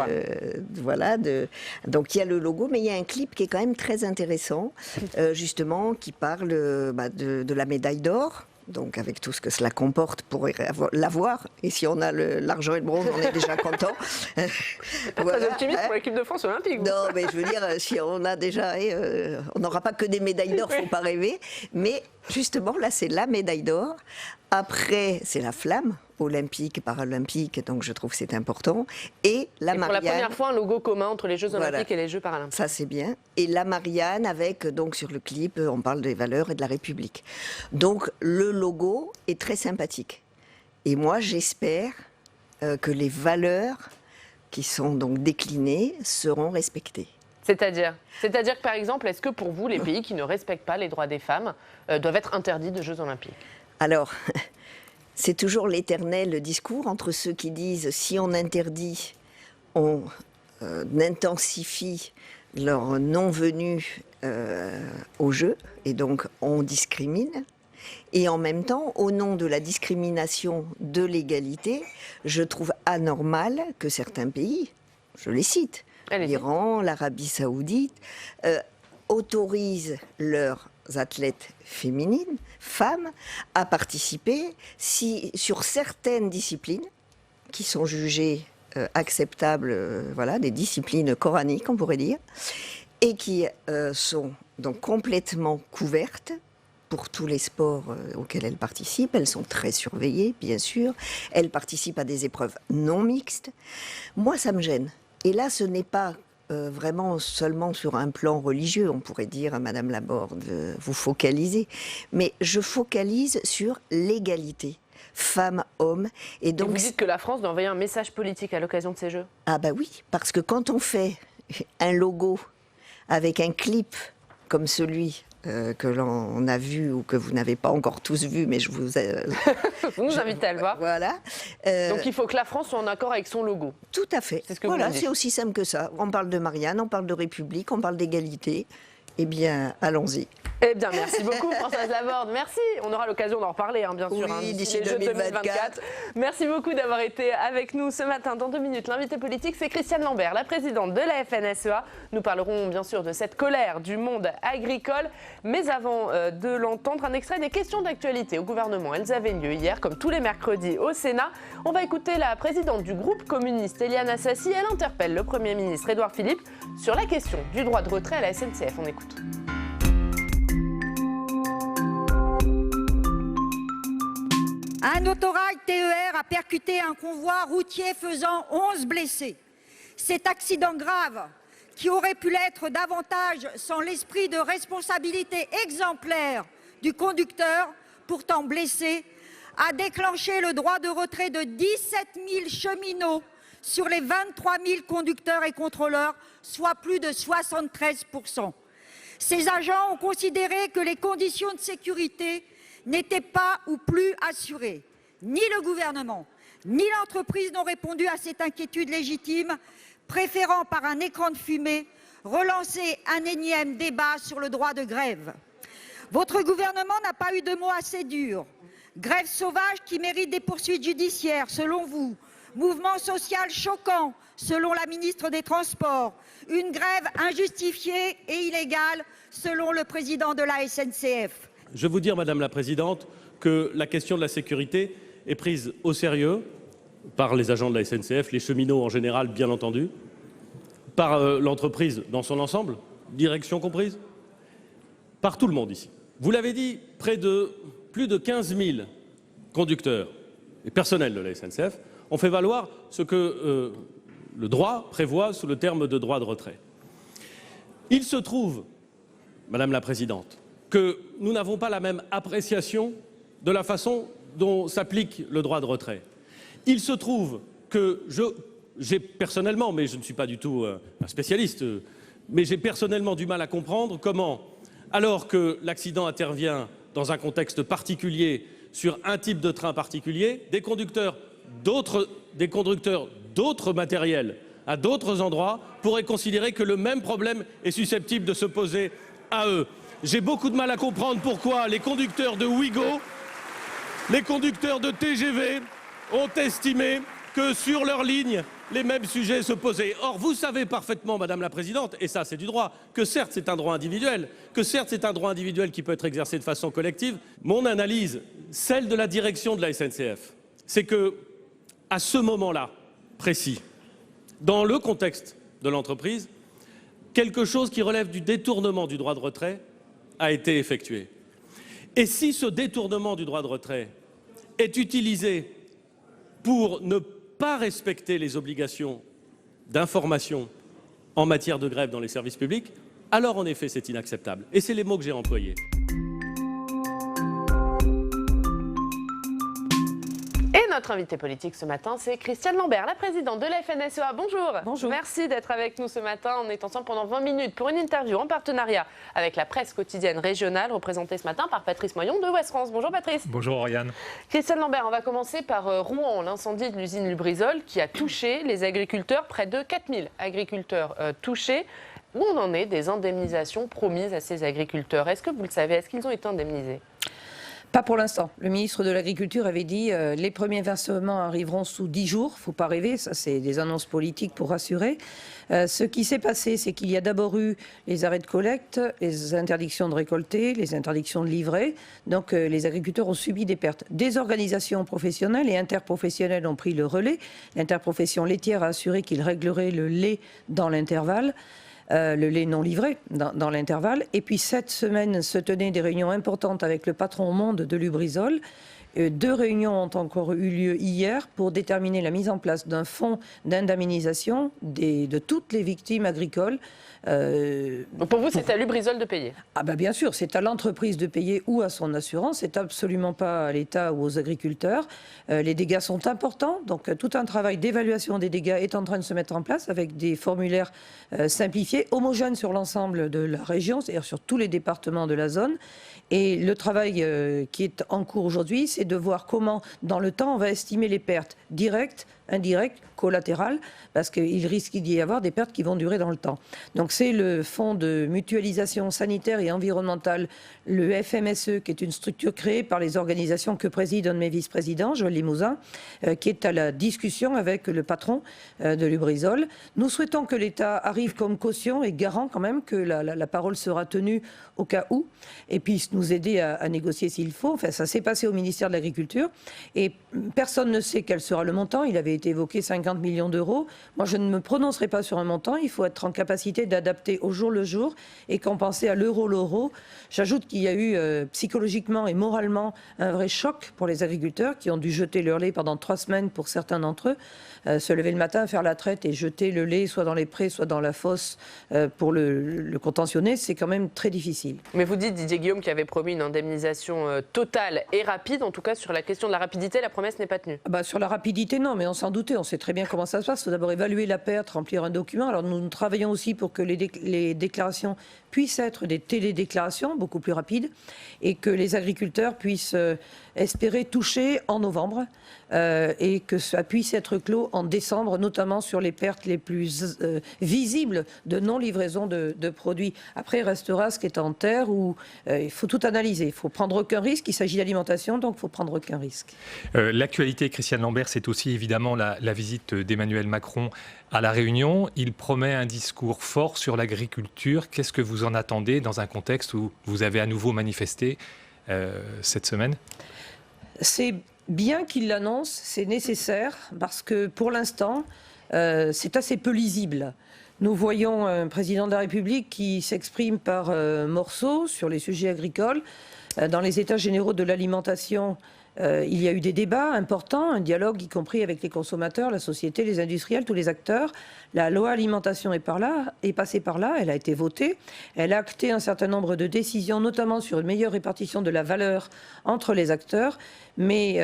donc il y a le logo, mais il y a un clip qui est quand même très intéressant, justement, qui parle de la médaille d'or. Donc avec tout ce que cela comporte pour l'avoir. Et si on a l'argent et le bronze, on est déjà content. Très optimiste pour l'équipe de France olympique. Non, mais je veux dire, si on a déjà... on n'aura pas que des médailles d'or, il ne faut pas rêver. Mais justement, là, c'est la médaille d'or. Après, c'est la flamme olympique, paralympique, donc je trouve que c'est important. Et la Marianne... pour la première fois, un logo commun entre les Jeux olympiques et les Jeux paralympiques. Ça, c'est bien. Et la Marianne, avec, donc sur le clip, on parle des valeurs et de la République. Donc, le logo est très sympathique. Et moi, j'espère que les valeurs qui sont donc déclinées seront respectées. C'est-à-dire que, par exemple, est-ce que pour vous, les pays qui ne respectent pas les droits des femmes doivent être interdits de Jeux olympiques? Alors, c'est toujours l'éternel discours entre ceux qui disent si on interdit, on intensifie leur non-venue au jeu et donc on discrimine. Et en même temps, au nom de la discrimination de l'égalité, je trouve anormal que certains pays, je les cite, l'Iran, l'Arabie Saoudite, autorisent leurs athlètes féminines, femmes, à participer sur certaines disciplines qui sont jugées acceptables, des disciplines coraniques, on pourrait dire, et qui sont donc complètement couvertes pour tous les sports auxquels elles participent. Elles sont très surveillées, bien sûr. Elles participent à des épreuves non mixtes. Moi, ça me gêne. Et là, ce n'est pas vraiment seulement sur un plan religieux, on pourrait dire à Madame Laborde, vous focalisez, mais je focalise sur l'égalité femmes-hommes. Et donc, vous dites que la France doit envoyer un message politique à l'occasion de ces Jeux? Ah bah oui, parce que quand on fait un logo avec un clip comme celui que l'on a vu ou que vous n'avez pas encore tous vu, mais je vous... vous nous invitez à le voir. Voilà. Donc il faut que la France soit en accord avec son logo. Tout à fait. C'est ce que voilà, vous dites. C'est aussi simple que ça. On parle de Marianne, on parle de République, on parle d'égalité. Eh bien, allons-y. Eh bien, merci beaucoup Françoise Laborde. Merci. On aura l'occasion d'en reparler, bien sûr, d'ici les Jeux 2024. Merci beaucoup d'avoir été avec nous ce matin. Dans 2 minutes, l'invité politique, c'est Christiane Lambert, la présidente de la FNSEA. Nous parlerons bien sûr de cette colère du monde agricole. Mais avant de l'entendre, un extrait des questions d'actualité au gouvernement. Elles avaient lieu hier, comme tous les mercredis, au Sénat. On va écouter la présidente du groupe communiste, Éliane Assassi. Elle interpelle le Premier ministre Édouard Philippe sur la question du droit de retrait à la SNCF. On écoute. Un autorail TER a percuté un convoi routier faisant 11 blessés. Cet accident grave, qui aurait pu l'être davantage sans l'esprit de responsabilité exemplaire du conducteur, pourtant blessé, a déclenché le droit de retrait de 17 000 cheminots sur les 23 000 conducteurs et contrôleurs, soit plus de 73%. Ces agents ont considéré que les conditions de sécurité n'étaient pas ou plus assurées. Ni le gouvernement, ni l'entreprise n'ont répondu à cette inquiétude légitime, préférant par un écran de fumée relancer un énième débat sur le droit de grève. Votre gouvernement n'a pas eu de mots assez durs. Grève sauvage qui mérite des poursuites judiciaires, selon vous. Mouvement social choquant, selon la ministre des Transports. Une grève injustifiée et illégale, selon le président de la SNCF. Je veux vous dire, Madame la Présidente, que la question de la sécurité est prise au sérieux par les agents de la SNCF, les cheminots en général, bien entendu, par l'entreprise dans son ensemble, direction comprise, par tout le monde ici. Vous l'avez dit, plus de 15 000 conducteurs et personnels de la SNCF ont fait valoir ce que le droit prévoit sous le terme de droit de retrait. Il se trouve, Madame la Présidente, que nous n'avons pas la même appréciation de la façon dont s'applique le droit de retrait. Il se trouve que j'ai personnellement, mais je ne suis pas du tout un spécialiste, mais j'ai personnellement du mal à comprendre comment, alors que l'accident intervient dans un contexte particulier, sur un type de train particulier, des conducteurs d'autres matériels à d'autres endroits pourraient considérer que le même problème est susceptible de se poser à eux. J'ai beaucoup de mal à comprendre pourquoi les conducteurs de Ouigo, les conducteurs de TGV ont estimé que sur leur ligne, les mêmes sujets se posaient. Or, vous savez parfaitement, Madame la Présidente, et ça c'est du droit, que certes c'est un droit individuel, qui peut être exercé de façon collective. Mon analyse, celle de la direction de la SNCF, c'est que, à ce moment-là précis, dans le contexte de l'entreprise, quelque chose qui relève du détournement du droit de retrait a été effectué. Et si ce détournement du droit de retrait est utilisé pour ne pas respecter les obligations d'information en matière de grève dans les services publics, alors en effet c'est inacceptable. Et c'est les mots que j'ai employés. Et notre invitée politique ce matin, c'est Christiane Lambert, la présidente de la FNSEA. Bonjour. Bonjour. Merci d'être avec nous ce matin. On est ensemble pendant 20 minutes pour une interview en partenariat avec la presse quotidienne régionale, représentée ce matin par Patrice Moyon de Ouest France. Bonjour Patrice. Bonjour Oriane. Christiane Lambert, on va commencer par Rouen, l'incendie de l'usine Lubrizol qui a touché les agriculteurs, près de 4000 agriculteurs touchés. Où on en est des indemnisations promises à ces agriculteurs? Est-ce que vous le savez? Est-ce qu'ils ont été indemnisés? Pas pour l'instant. Le ministre de l'Agriculture avait dit les premiers versements arriveront sous 10 jours. Il ne faut pas rêver, ça c'est des annonces politiques pour rassurer. Ce qui s'est passé, c'est qu'il y a d'abord eu les arrêts de collecte, les interdictions de récolter, les interdictions de livrer. Donc les agriculteurs ont subi des pertes. Des organisations professionnelles et interprofessionnelles ont pris le relais. L'interprofession laitière a assuré qu'il réglerait le lait dans l'intervalle. Le lait non livré dans l'intervalle. Et puis cette semaine se tenaient des réunions importantes avec le patron au monde de Lubrizol. 2 réunions ont encore eu lieu hier pour déterminer la mise en place d'un fonds d'indemnisation de toutes les victimes agricoles. Donc pour vous, c'est à Lubrizol de payer? Ah ben bien sûr, c'est à l'entreprise de payer ou à son assurance. C'est absolument pas à l'État ou aux agriculteurs. Les dégâts sont importants, donc tout un travail d'évaluation des dégâts est en train de se mettre en place avec des formulaires simplifiés, homogènes sur l'ensemble de la région, c'est-à-dire sur tous les départements de la zone. Et le travail qui est en cours aujourd'hui, c'est de voir comment, dans le temps, on va estimer les pertes directes, indirectes, collatérales, parce qu'il risque d'y y avoir des pertes qui vont durer dans le temps. Donc c'est le fonds de mutualisation sanitaire et environnementale, le FMSE, qui est une structure créée par les organisations que préside un de mes vice-présidents, Joël Limousin, qui est à la discussion avec le patron de Lubrizol. Nous souhaitons que l'État arrive comme caution et garant quand même que la parole sera tenue au cas où, et puisse nous aider à négocier s'il faut. Enfin, ça s'est passé au ministère de l'Agriculture, et personne ne sait quel sera le montant. Il avait été évoqué 50 millions d'euros. Moi, je ne me prononcerai pas sur un montant. Il faut être en capacité d'adapter au jour le jour et compenser à l'euro. J'ajoute qu'il y a eu psychologiquement et moralement un vrai choc pour les agriculteurs qui ont dû jeter leur lait pendant 3 semaines pour certains d'entre eux, se lever le matin, faire la traite et jeter le lait soit dans les prés, soit dans la fosse pour le contentionner. C'est quand même très difficile. Mais vous dites, Didier Guillaume, qui avait promis une indemnisation totale et rapide. En tout cas, sur la question de la rapidité, la promesse n'est pas tenue. Sur la rapidité, non, mais on s'en doutait. On sait très bien comment ça se passe. Il faut d'abord évaluer la perte, remplir un document. Alors nous travaillons aussi pour que les déclarations puissent être des télédéclarations beaucoup plus rapides et que les agriculteurs puissent espérer toucher en novembre et que ça puisse être clos en décembre, notamment sur les pertes les plus visibles de non-livraison de produits. Après, il restera ce qui est en terre où il faut tout analyser. Il ne faut prendre aucun risque. Il s'agit d'alimentation, donc il ne faut prendre aucun risque. L'actualité, Christiane Lambert, c'est aussi évidemment la visite d'Emmanuel Macron à La Réunion. Il promet un discours fort sur l'agriculture. Qu'est-ce que vous en attendez dans un contexte où vous avez à nouveau manifesté cette semaine? C'est bien qu'il l'annonce, c'est nécessaire, parce que pour l'instant, c'est assez peu lisible. Nous voyons un président de la République qui s'exprime par morceaux sur les sujets agricoles. Dans les états généraux de l'alimentation, Il y a eu des débats importants, un dialogue y compris avec les consommateurs, la société, les industriels, tous les acteurs. La loi alimentation est passée par là, elle a été votée. Elle a acté un certain nombre de décisions, notamment sur une meilleure répartition de la valeur entre les acteurs. Mais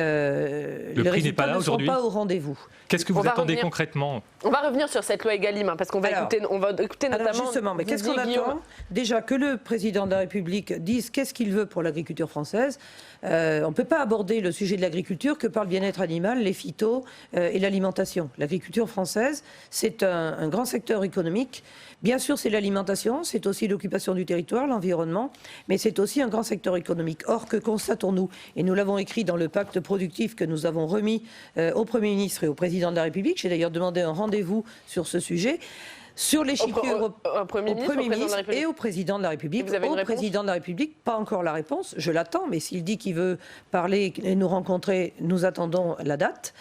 les résultats ne sont pas au rendez-vous. Qu'est-ce que vous attendez concrètement? On va revenir sur cette loi Egalim, parce qu'on va écouter notamment... Alors justement, mais qu'est-ce qu'on attend? Déjà que le président de la République dise qu'est-ce qu'il veut pour l'agriculture française. On ne peut pas aborder le sujet de l'agriculture que par le bien-être animal, les phytos et l'alimentation. L'agriculture française, c'est un grand secteur économique. Bien sûr, c'est l'alimentation, c'est aussi l'occupation du territoire, l'environnement, mais c'est aussi un grand secteur économique. Or, que constatons-nous? Et nous l'avons écrit dans le pacte productif que nous avons remis au Premier ministre et au Président de la République. J'ai d'ailleurs demandé un rendez-vous sur ce sujet. Sur les chiffres au Premier ministre et au Président de la République. Au Président de la République, pas encore la réponse, je l'attends, mais s'il dit qu'il veut parler et nous rencontrer, nous attendons la date.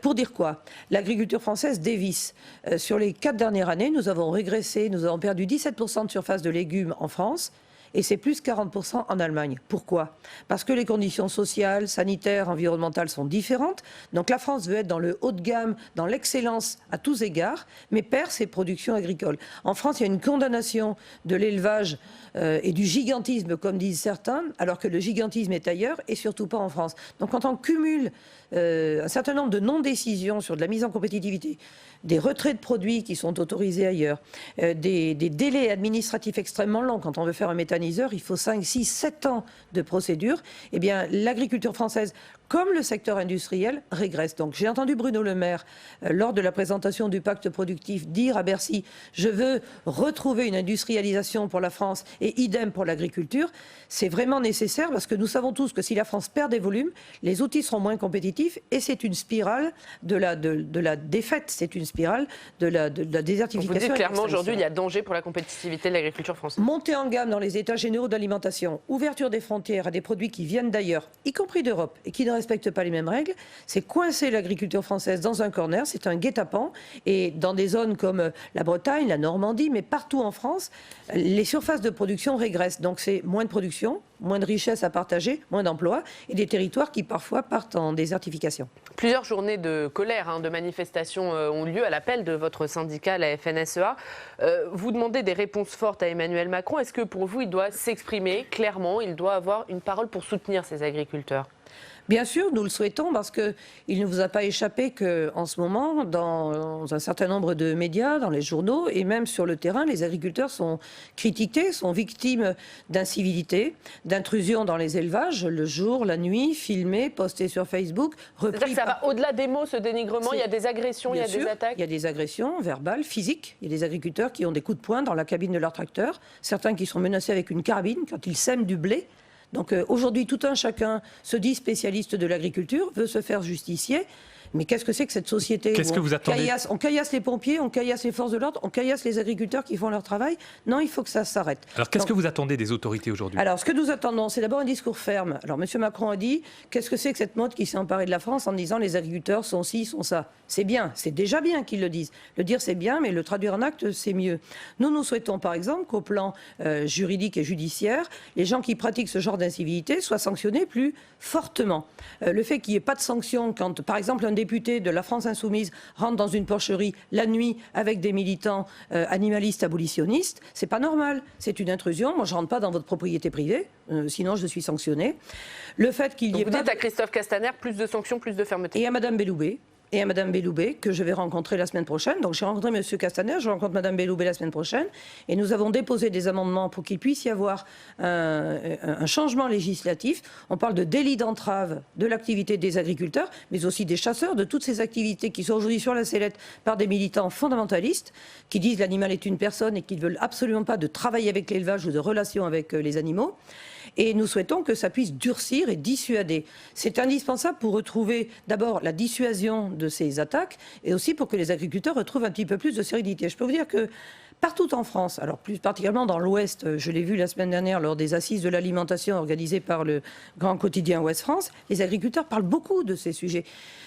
Pour dire quoi? L'agriculture française dévisse. Sur les 4 dernières années, nous avons régressé, nous avons perdu 17% de surface de légumes en France. Et c'est plus 40% en Allemagne. Pourquoi? Parce que les conditions sociales, sanitaires, environnementales sont différentes. Donc la France veut être dans le haut de gamme, dans l'excellence à tous égards, mais perd ses productions agricoles. En France, il y a une condamnation de l'élevage et du gigantisme, comme disent certains, alors que le gigantisme est ailleurs et surtout pas en France. Donc quand on cumule un certain nombre de non-décisions sur de la mise en compétitivité, des retraits de produits qui sont autorisés ailleurs, des délais administratifs extrêmement longs. Quand on veut faire un méthaniseur, il faut 5, 6, 7 ans de procédure. Eh bien, l'agriculture française, comme le secteur industriel, régresse. Donc j'ai entendu Bruno Le Maire, lors de la présentation du pacte productif, dire à Bercy « Je veux retrouver une industrialisation pour la France et idem pour l'agriculture ». C'est vraiment nécessaire parce que nous savons tous que si la France perd des volumes, les outils seront moins compétitifs et c'est une spirale de la défaite, c'est une spirale de la désertification. Vous dites clairement aujourd'hui il y a danger pour la compétitivité de l'agriculture française. Montée en gamme dans les états généraux d'alimentation, ouverture des frontières à des produits qui viennent d'ailleurs, y compris d'Europe, et qui ne respectent pas les mêmes règles, c'est coincer l'agriculture française dans un corner, c'est un guet-apens. Et dans des zones comme la Bretagne, la Normandie, mais partout en France, les surfaces de production régressent. Donc c'est moins de production, moins de richesses à partager, moins d'emplois, et des territoires qui parfois partent en désertification. Plusieurs journées de colère, de manifestations ont lieu à l'appel de votre syndicat, la FNSEA. Vous demandez des réponses fortes à Emmanuel Macron. Est-ce que pour vous, il doit s'exprimer clairement, il doit avoir une parole pour soutenir ces agriculteurs ? Bien sûr, nous le souhaitons parce qu'il ne vous a pas échappé qu'en ce moment, dans un certain nombre de médias, dans les journaux et même sur le terrain, les agriculteurs sont critiqués, sont victimes d'incivilité, d'intrusion dans les élevages, le jour, la nuit, filmés, postés sur Facebook. C'est-à-dire que ça va au-delà des mots, ce dénigrement, il y a des agressions, il y a des attaques? Il y a des agressions verbales, physiques. Il y a des agriculteurs qui ont des coups de poing dans la cabine de leur tracteur, certains qui sont menacés avec une carabine quand ils sèment du blé. Donc aujourd'hui, tout un chacun se dit spécialiste de l'agriculture, veut se faire justicier. Mais qu'est-ce que c'est que cette société? Qu'est-ce que vous attendez? On caillasse les pompiers, on caillasse les forces de l'ordre, on caillasse les agriculteurs qui font leur travail. Non, il faut que ça s'arrête. Alors qu'est-ce que vous attendez des autorités aujourd'hui? Alors ce que nous attendons, c'est d'abord un discours ferme. Alors M. Macron a dit, qu'est-ce que c'est que cette mode qui s'est emparée de la France en disant les agriculteurs sont ci, sont ça? C'est bien, c'est déjà bien qu'ils le disent. Le dire c'est bien, mais le traduire en acte c'est mieux. Nous souhaitons par exemple qu'au plan juridique et judiciaire, les gens qui pratiquent ce genre d'incivilité soient sanctionnés plus fortement. Le fait qu'il n'y ait pas de sanctions quand par exemple un député de la France Insoumise rentre dans une porcherie la nuit avec des militants animalistes abolitionnistes, c'est pas normal, c'est une intrusion. Moi je rentre pas dans votre propriété privée, sinon je suis sanctionné. Le fait qu'il y ait vous dites à Christophe Castaner plus de sanctions, plus de fermeté. Et à Madame Belloubet. Et à Madame Belloubet, que je vais rencontrer la semaine prochaine. Donc j'ai rencontré M. Castaner, je rencontre Madame Belloubet la semaine prochaine. Et nous avons déposé des amendements pour qu'il puisse y avoir un changement législatif. On parle de délit d'entrave de l'activité des agriculteurs, mais aussi des chasseurs, de toutes ces activités qui sont aujourd'hui sur la sellette par des militants fondamentalistes, qui disent l'animal est une personne et qui ne veulent absolument pas de travailler avec l'élevage ou de relations avec les animaux. Et nous souhaitons que ça puisse durcir et dissuader. C'est indispensable pour retrouver d'abord la dissuasion de ces attaques et aussi pour que les agriculteurs retrouvent un petit peu plus de sérénité. Je peux vous dire que partout en France, alors plus particulièrement dans l'Ouest, je l'ai vu la semaine dernière lors des assises de l'alimentation organisées par le grand quotidien Ouest France, les agriculteurs parlent beaucoup de ces sujets.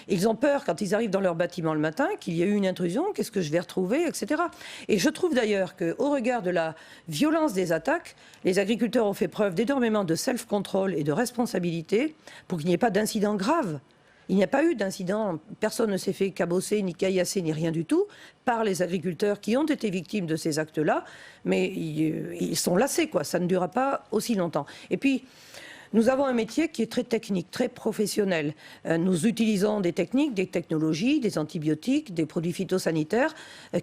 Ils ont peur quand ils arrivent dans leur bâtiment le matin qu'il y ait eu une intrusion, qu'est-ce que je vais retrouver, etc. Et je trouve d'ailleurs qu'au regard de la violence des attaques, les agriculteurs ont fait preuve d'énormément de self-control et de responsabilité pour qu'il n'y ait pas d'incidents graves. Il n'y a pas eu d'incident, personne ne s'est fait cabosser, ni caillasser, ni rien du tout, par les agriculteurs qui ont été victimes de ces actes-là, mais ils sont lassés, quoi. Ça ne durera pas aussi longtemps. Et puis, nous avons un métier qui est très technique, très professionnel. Nous utilisons des techniques, des technologies, des antibiotiques, des produits phytosanitaires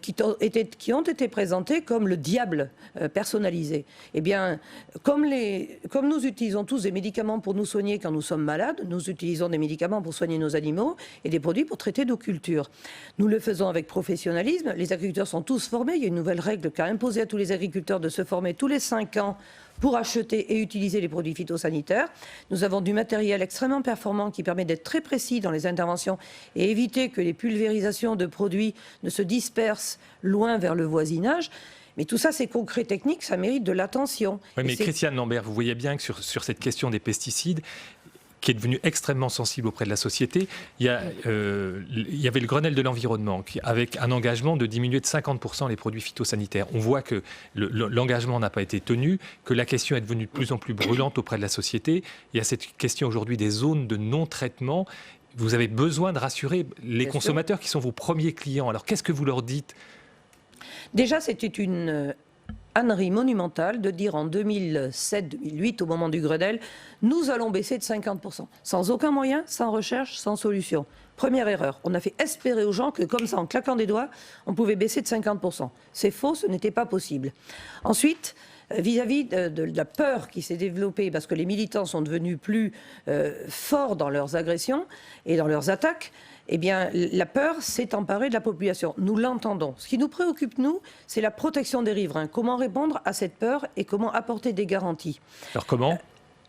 qui ont été présentés comme le diable personnalisé. Eh bien, comme nous utilisons tous des médicaments pour nous soigner quand nous sommes malades, nous utilisons des médicaments pour soigner nos animaux et des produits pour traiter nos cultures. Nous le faisons avec professionnalisme. Les agriculteurs sont tous formés. Il y a une nouvelle règle qui a imposé à tous les agriculteurs de se former tous les 5 ans pour acheter et utiliser les produits phytosanitaires. Nous avons du matériel extrêmement performant qui permet d'être très précis dans les interventions et éviter que les pulvérisations de produits ne se dispersent loin vers le voisinage. Mais tout ça, c'est concret, technique, ça mérite de l'attention. Oui, mais Christiane Lambert, vous voyez bien que sur cette question des pesticides, qui est devenu extrêmement sensible auprès de la société. Il y avait le Grenelle de l'environnement, avec un engagement de diminuer de 50% les produits phytosanitaires. On voit que l'engagement n'a pas été tenu, que la question est devenue de plus en plus brûlante auprès de la société. Il y a cette question aujourd'hui des zones de non-traitement. Vous avez besoin de rassurer les consommateurs qui sont vos premiers clients. Alors qu'est-ce que vous leur dites ? Déjà, c'était une ânerie monumentale de dire en 2007-2008, au moment du Grenelle, nous allons baisser de 50%. Sans aucun moyen, sans recherche, sans solution. Première erreur, on a fait espérer aux gens que comme ça, en claquant des doigts, on pouvait baisser de 50%. C'est faux, ce n'était pas possible. Ensuite, vis-à-vis de la peur qui s'est développée, parce que les militants sont devenus plus forts dans leurs agressions et dans leurs attaques, eh bien, la peur s'est emparée de la population. Nous l'entendons. Ce qui nous préoccupe, nous, c'est la protection des riverains. Comment répondre à cette peur et comment apporter des garanties. Alors comment ?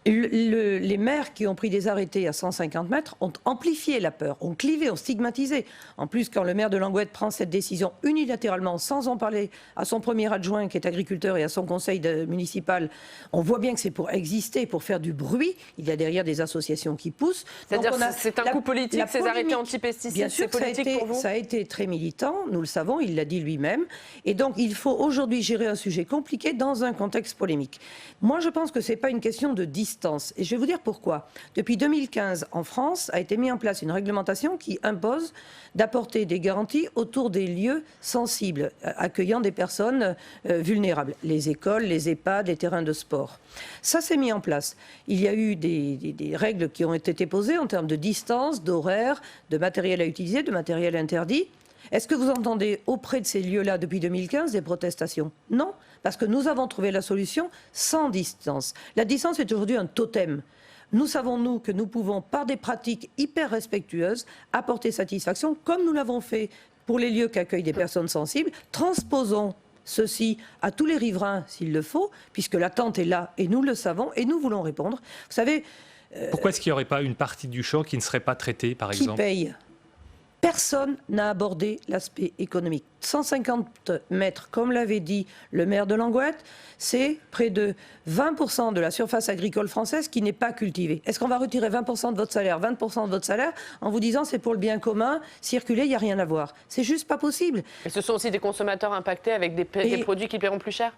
Les maires qui ont pris des arrêtés à 150 mètres ont amplifié la peur, ont clivé, ont stigmatisé. En plus, quand le maire de Langouette prend cette décision unilatéralement, sans en parler à son premier adjoint qui est agriculteur et à son conseil municipal, on voit bien que c'est pour exister, pour faire du bruit. Il y a derrière des associations qui poussent. C'est-à-dire que c'est un coup politique, ces arrêtés anti-pesticides, c'est politique pour vous ? Ça a été très militant, nous le savons, il l'a dit lui-même. Et donc, il faut aujourd'hui gérer un sujet compliqué dans un contexte polémique. Moi, je pense que ce n'est pas une question de distance. Et je vais vous dire pourquoi. Depuis 2015, en France, a été mise en place une réglementation qui impose d'apporter des garanties autour des lieux sensibles, accueillant des personnes vulnérables. Les écoles, les EHPAD, les terrains de sport. Ça s'est mis en place. Il y a eu des règles qui ont été posées en termes de distance, d'horaire, de matériel à utiliser, de matériel interdit. Est-ce que vous entendez auprès de ces lieux-là depuis 2015 des protestations ? Non, parce que nous avons trouvé la solution sans distance. La distance est aujourd'hui un totem. Nous savons, nous, que nous pouvons, par des pratiques hyper respectueuses, apporter satisfaction, comme nous l'avons fait pour les lieux qui accueillent des personnes sensibles. Transposons ceci à tous les riverains s'il le faut, puisque l'attente est là et nous le savons et nous voulons répondre. Vous savez... Pourquoi est-ce qu'il n'y aurait pas une partie du champ qui ne serait pas traitée, par exemple ? Qui paye ? Personne n'a abordé l'aspect économique. 150 mètres, comme l'avait dit le maire de Langouette, c'est près de 20% de la surface agricole française qui n'est pas cultivée. Est-ce qu'on va retirer 20% de votre salaire, 20% de votre salaire, en vous disant c'est pour le bien commun, circuler, il n'y a rien à voir ? C'est juste pas possible. Et ce sont aussi des consommateurs impactés avec des produits qui paieront plus cher ?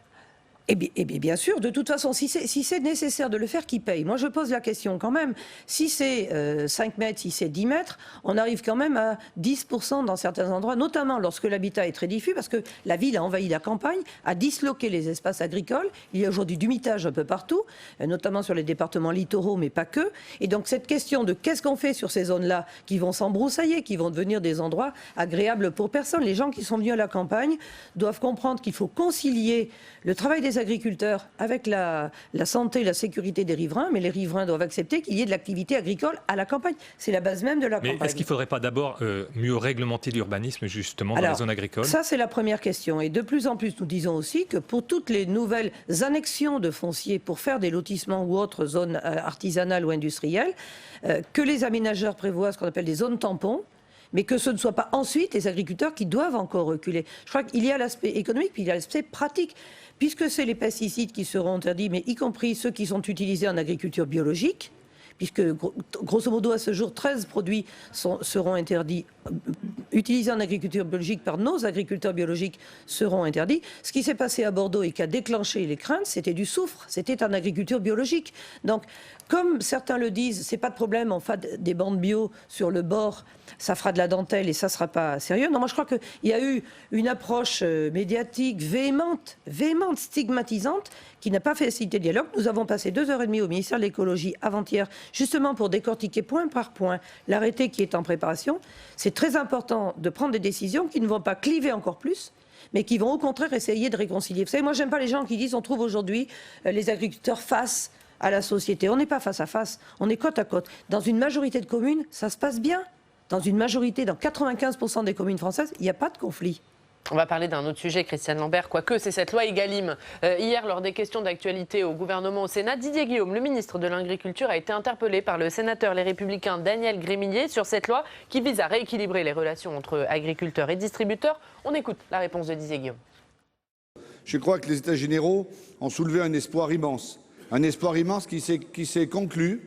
Eh bien sûr, de toute façon, si c'est nécessaire de le faire, qui paye ? Moi, je pose la question quand même. Si c'est 5 mètres, si c'est 10 mètres, on arrive quand même à 10% dans certains endroits, notamment lorsque l'habitat est très diffus, parce que la ville a envahi la campagne, a disloqué les espaces agricoles. Il y a aujourd'hui du mitage un peu partout, notamment sur les départements littoraux, mais pas que. Et donc, cette question de qu'est-ce qu'on fait sur ces zones-là qui vont s'embroussailler, qui vont devenir des endroits agréables pour personne. Les gens qui sont venus à la campagne doivent comprendre qu'il faut concilier le travail des agriculteurs avec la santé, la sécurité des riverains, mais les riverains doivent accepter qu'il y ait de l'activité agricole à la campagne. C'est la base même de la campagne. Mais est-ce qu'il ne faudrait pas d'abord mieux réglementer l'urbanisme justement dans les zones agricoles ? Ça, c'est la première question. Et de plus en plus, nous disons aussi que pour toutes les nouvelles annexions de foncier pour faire des lotissements ou autres zones artisanales ou industrielles, que les aménageurs prévoient ce qu'on appelle des zones tampons, mais que ce ne soit pas ensuite les agriculteurs qui doivent encore reculer. Je crois qu'il y a l'aspect économique, puis il y a l'aspect pratique. Puisque c'est les pesticides qui seront interdits, mais y compris ceux qui sont utilisés en agriculture biologique, puisque grosso modo à ce jour 13 produits seront interdits, utilisés en agriculture biologique par nos agriculteurs biologiques seront interdits. Ce qui s'est passé à Bordeaux et qui a déclenché les craintes, c'était du soufre, c'était en agriculture biologique. Donc, comme certains le disent, c'est pas de problème, on fait des bandes bio sur le bord, ça fera de la dentelle et ça sera pas sérieux. Non, moi je crois qu'il y a eu une approche médiatique véhémente, stigmatisante, qui n'a pas facilité le dialogue. Nous avons passé 2h30 au ministère de l'écologie avant-hier, justement pour décortiquer point par point l'arrêté qui est en préparation. C'est très important de prendre des décisions qui ne vont pas cliver encore plus, mais qui vont au contraire essayer de réconcilier. Vous savez, moi j'aime pas les gens qui disent on trouve aujourd'hui les agriculteurs face à la société. On n'est pas face à face, on est côte à côte. Dans une majorité de communes, ça se passe bien. Dans 95% des communes françaises, il n'y a pas de conflit. On va parler d'un autre sujet, Christiane Lambert, quoique c'est cette loi Egalim. Hier, lors des questions d'actualité au gouvernement au Sénat, Didier Guillaume, le ministre de l'Agriculture, a été interpellé par le sénateur Les Républicains Daniel Grémillier sur cette loi qui vise à rééquilibrer les relations entre agriculteurs et distributeurs. On écoute la réponse de Didier Guillaume. Je crois que les États généraux ont soulevé un espoir immense qui s'est conclu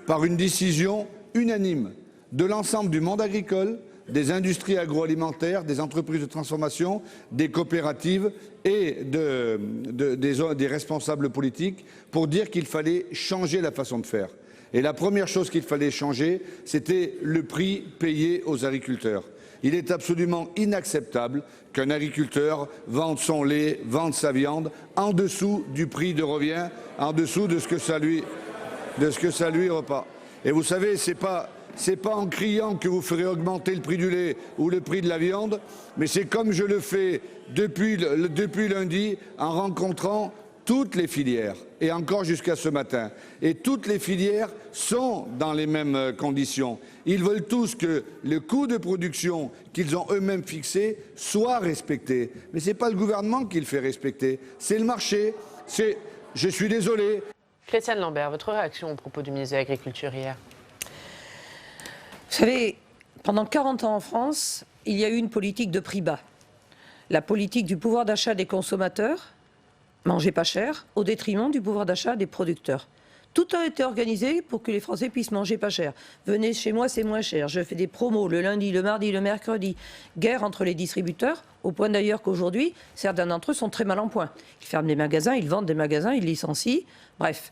par une décision unanime de l'ensemble du monde agricole, des industries agroalimentaires, des entreprises de transformation, des coopératives et des responsables politiques pour dire qu'il fallait changer la façon de faire. Et la première chose qu'il fallait changer, c'était le prix payé aux agriculteurs. Il est absolument inacceptable qu'un agriculteur vende son lait, vende sa viande en dessous du prix de revient, en dessous de ce que ça lui repas. Et vous savez, c'est pas en criant que vous ferez augmenter le prix du lait ou le prix de la viande, mais c'est comme je le fais depuis lundi en rencontrant toutes les filières, et encore jusqu'à ce matin. Et toutes les filières sont dans les mêmes conditions. Ils veulent tous que le coût de production qu'ils ont eux-mêmes fixé soit respecté. Mais ce n'est pas le gouvernement qui le fait respecter, c'est le marché. Je suis désolé. Christiane Lambert, votre réaction au propos du ministre de l'Agriculture hier? Vous savez, pendant 40 ans en France, il y a eu une politique de prix bas. La politique du pouvoir d'achat des consommateurs, manger pas cher, au détriment du pouvoir d'achat des producteurs. Tout a été organisé pour que les Français puissent manger pas cher. Venez chez moi, c'est moins cher. Je fais des promos le lundi, le mardi, le mercredi. Guerre entre les distributeurs, au point d'ailleurs qu'aujourd'hui, certains d'entre eux sont très mal en point. Ils ferment des magasins, ils vendent des magasins, ils licencient. Bref,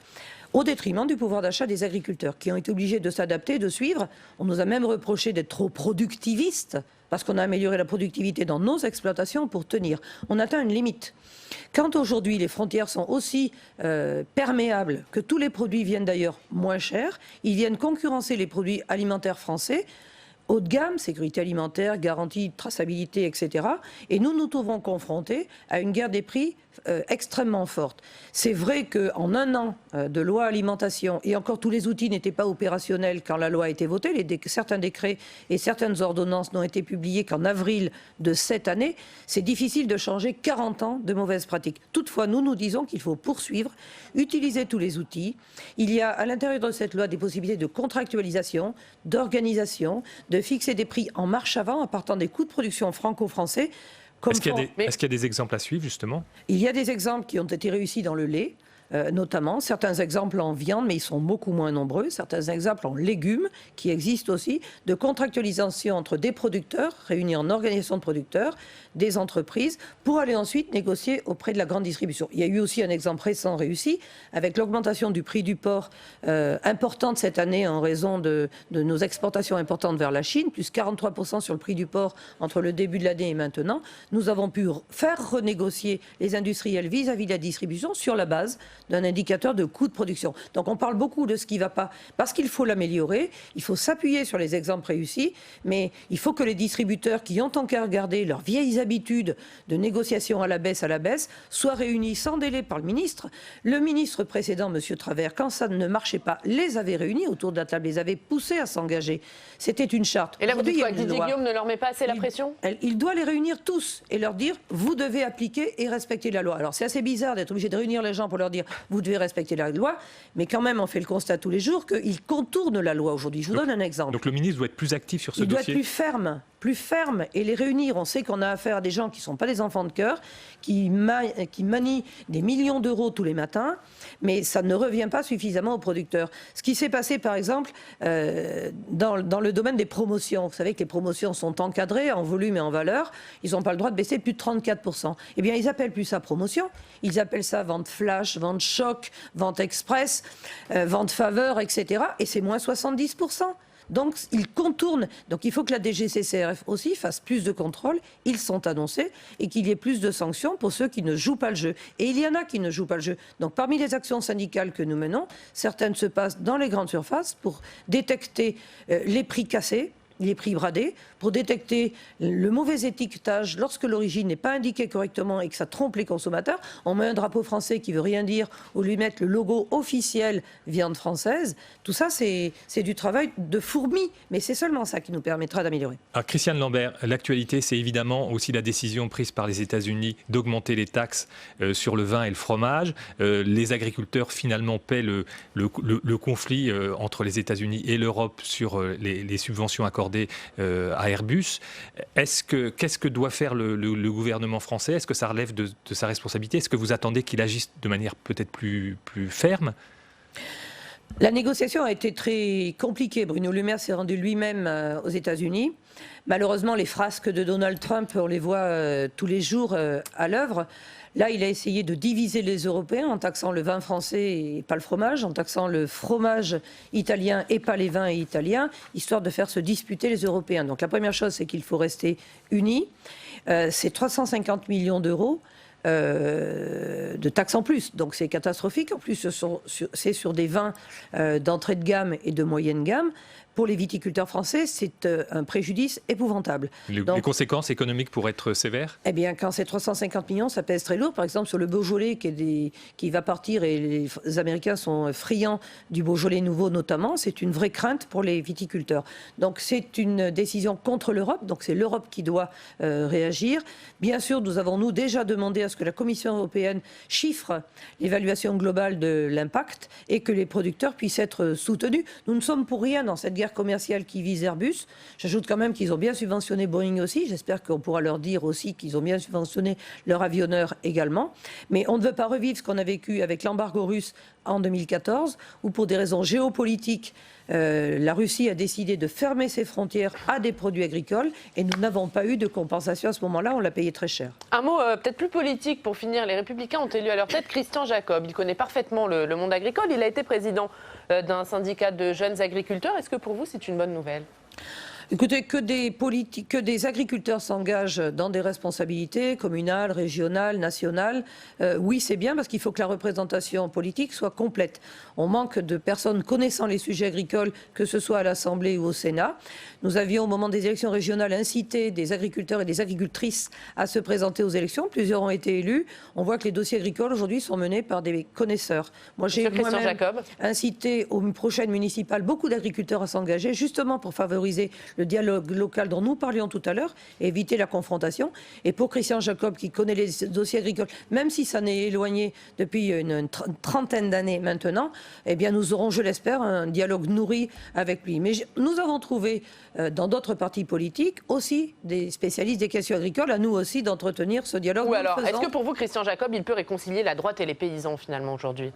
au détriment du pouvoir d'achat des agriculteurs qui ont été obligés de s'adapter, de suivre. On nous a même reproché d'être trop productivistes parce qu'on a amélioré la productivité dans nos exploitations pour tenir. On atteint une limite. Quand aujourd'hui les frontières sont aussi perméables, que tous les produits viennent d'ailleurs moins chers, ils viennent concurrencer les produits alimentaires français, haut de gamme, sécurité alimentaire, garantie de traçabilité, etc. Et nous nous trouvons confrontés à une guerre des prix extrêmement forte. C'est vrai qu'en un an de loi alimentation, et encore tous les outils n'étaient pas opérationnels quand la loi a été votée, certains décrets et certaines ordonnances n'ont été publiés qu'en avril de cette année, c'est difficile de changer 40 ans de mauvaises pratiques. Toutefois, nous disons qu'il faut poursuivre, utiliser tous les outils. Il y a à l'intérieur de cette loi des possibilités de contractualisation, d'organisation, de fixer des prix en marche avant, en partant des coûts de production franco-français. Est-ce qu'il y a des exemples à suivre, justement? Il y a des exemples qui ont été réussis dans le lait, notamment. Certains exemples en viande, mais ils sont beaucoup moins nombreux. Certains exemples en légumes, qui existent aussi, de contractualisation entre des producteurs, réunis en organisation de producteurs, des entreprises, pour aller ensuite négocier auprès de la grande distribution. Il y a eu aussi un exemple récent réussi, avec l'augmentation du prix du porc importante cette année en raison de nos exportations importantes vers la Chine, plus 43% sur le prix du porc entre le début de l'année et maintenant. Nous avons pu faire renégocier les industriels vis-à-vis de la distribution sur la base d'un indicateur de coût de production. Donc on parle beaucoup de ce qui ne va pas, parce qu'il faut l'améliorer, il faut s'appuyer sur les exemples réussis, mais il faut que les distributeurs qui ont encore gardé leurs vieilles habitudes de négociation à la baisse, soient réunis sans délai par le ministre. Le ministre précédent, M. Travers, quand ça ne marchait pas, les avait réunis autour de la table, les avait poussés à s'engager. C'était une charte. Et là, vous dites quoi, Didier Guillaume ne leur met pas assez la pression? Il doit les réunir tous et leur dire, vous devez appliquer et respecter la loi. Alors c'est assez bizarre d'être obligé de réunir les gens pour leur dire, vous devez respecter la loi. Mais quand même, on fait le constat tous les jours qu'ils contournent la loi aujourd'hui. Je vous donne un exemple. Donc le ministre doit être plus actif sur ce dossier. Il doit être plus ferme et les réunir. On sait qu'on a affaire à des gens qui ne sont pas des enfants de cœur, qui manient des millions d'euros tous les matins, mais ça ne revient pas suffisamment aux producteurs. Ce qui s'est passé, par exemple, dans le domaine des promotions. Vous savez que les promotions sont encadrées en volume et en valeur. Ils n'ont pas le droit de baisser de plus de 34%. Eh bien, ils n'appellent plus ça promotion. Ils appellent ça vente flash, vente choc, vente express, vente faveur, etc. Et c'est moins 70%. Donc, ils contournent. Donc, il faut que la DGCCRF aussi fasse plus de contrôles. Ils sont annoncés et qu'il y ait plus de sanctions pour ceux qui ne jouent pas le jeu. Et il y en a qui ne jouent pas le jeu. Donc, parmi les actions syndicales que nous menons, certaines se passent dans les grandes surfaces pour détecter les prix cassés, les prix bradés, pour détecter le mauvais étiquetage lorsque l'origine n'est pas indiquée correctement et que ça trompe les consommateurs. On met un drapeau français qui veut rien dire ou lui mettre le logo officiel viande française. Tout ça, c'est du travail de fourmi, mais c'est seulement ça qui nous permettra d'améliorer. Alors, Christiane Lambert, l'actualité, c'est évidemment aussi la décision prise par les États-Unis d'augmenter les taxes sur le vin et le fromage. Les agriculteurs finalement paient le conflit entre les États-Unis et l'Europe sur les subventions accordées à Airbus. Qu'est-ce que doit faire le gouvernement français? Est-ce que ça relève de sa responsabilité? Est-ce que vous attendez qu'il agisse de manière peut-être plus ferme? La négociation a été très compliquée. Bruno Le Maire s'est rendu lui-même aux États-Unis. Malheureusement, les frasques de Donald Trump, on les voit tous les jours à l'œuvre. Là, il a essayé de diviser les Européens en taxant le vin français et pas le fromage, en taxant le fromage italien et pas les vins italiens, histoire de faire se disputer les Européens. Donc la première chose, c'est qu'il faut rester unis. C'est 350 millions d'euros de taxes en plus. Donc c'est catastrophique. En plus, c'est sur des vins d'entrée de gamme et de moyenne gamme. Pour les viticulteurs français, c'est un préjudice épouvantable. Les conséquences économiques pourraient être sévères? Eh bien, quand c'est 350 millions, ça pèse très lourd. Par exemple, sur le Beaujolais qui va partir, et les Américains sont friands du Beaujolais nouveau notamment, c'est une vraie crainte pour les viticulteurs. Donc c'est une décision contre l'Europe, donc c'est l'Europe qui doit réagir. Bien sûr, nous avons déjà demandé à ce que la Commission européenne chiffre l'évaluation globale de l'impact et que les producteurs puissent être soutenus. Nous ne sommes pour rien dans cette guerre commerciale qui vise Airbus. J'ajoute quand même qu'ils ont bien subventionné Boeing aussi. J'espère qu'on pourra leur dire aussi qu'ils ont bien subventionné leur avionneur également. Mais on ne veut pas revivre ce qu'on a vécu avec l'embargo russe en 2014, où pour des raisons géopolitiques, la Russie a décidé de fermer ses frontières à des produits agricoles et nous n'avons pas eu de compensation à ce moment-là, on l'a payé très cher. Un mot peut-être plus politique pour finir. Les Républicains ont élu à leur tête Christian Jacob. Il connaît parfaitement le monde agricole. Il a été président d'un syndicat de jeunes agriculteurs. Est-ce que pour vous c'est une bonne nouvelle ? Écoutez, que des agriculteurs s'engagent dans des responsabilités communales, régionales, nationales, oui, c'est bien parce qu'il faut que la représentation politique soit complète. On manque de personnes connaissant les sujets agricoles, que ce soit à l'Assemblée ou au Sénat. Nous avions, au moment des élections régionales, incité des agriculteurs et des agricultrices à se présenter aux élections. Plusieurs ont été élus. On voit que les dossiers agricoles, aujourd'hui, sont menés par des connaisseurs. Moi, j'ai moi-même incité aux prochaines municipales beaucoup d'agriculteurs à s'engager, justement pour favoriser le dialogue local dont nous parlions tout à l'heure, éviter la confrontation. Et pour Christian Jacob, qui connaît les dossiers agricoles, même si ça n'est éloigné depuis une trentaine d'années maintenant, eh bien nous aurons, je l'espère, un dialogue nourri avec lui. Mais nous avons trouvé dans d'autres partis politiques aussi des spécialistes des questions agricoles, à nous aussi d'entretenir ce dialogue. Ou alors, est-ce que pour vous, Christian Jacob, il peut réconcilier la droite et les paysans finalement aujourd'hui ?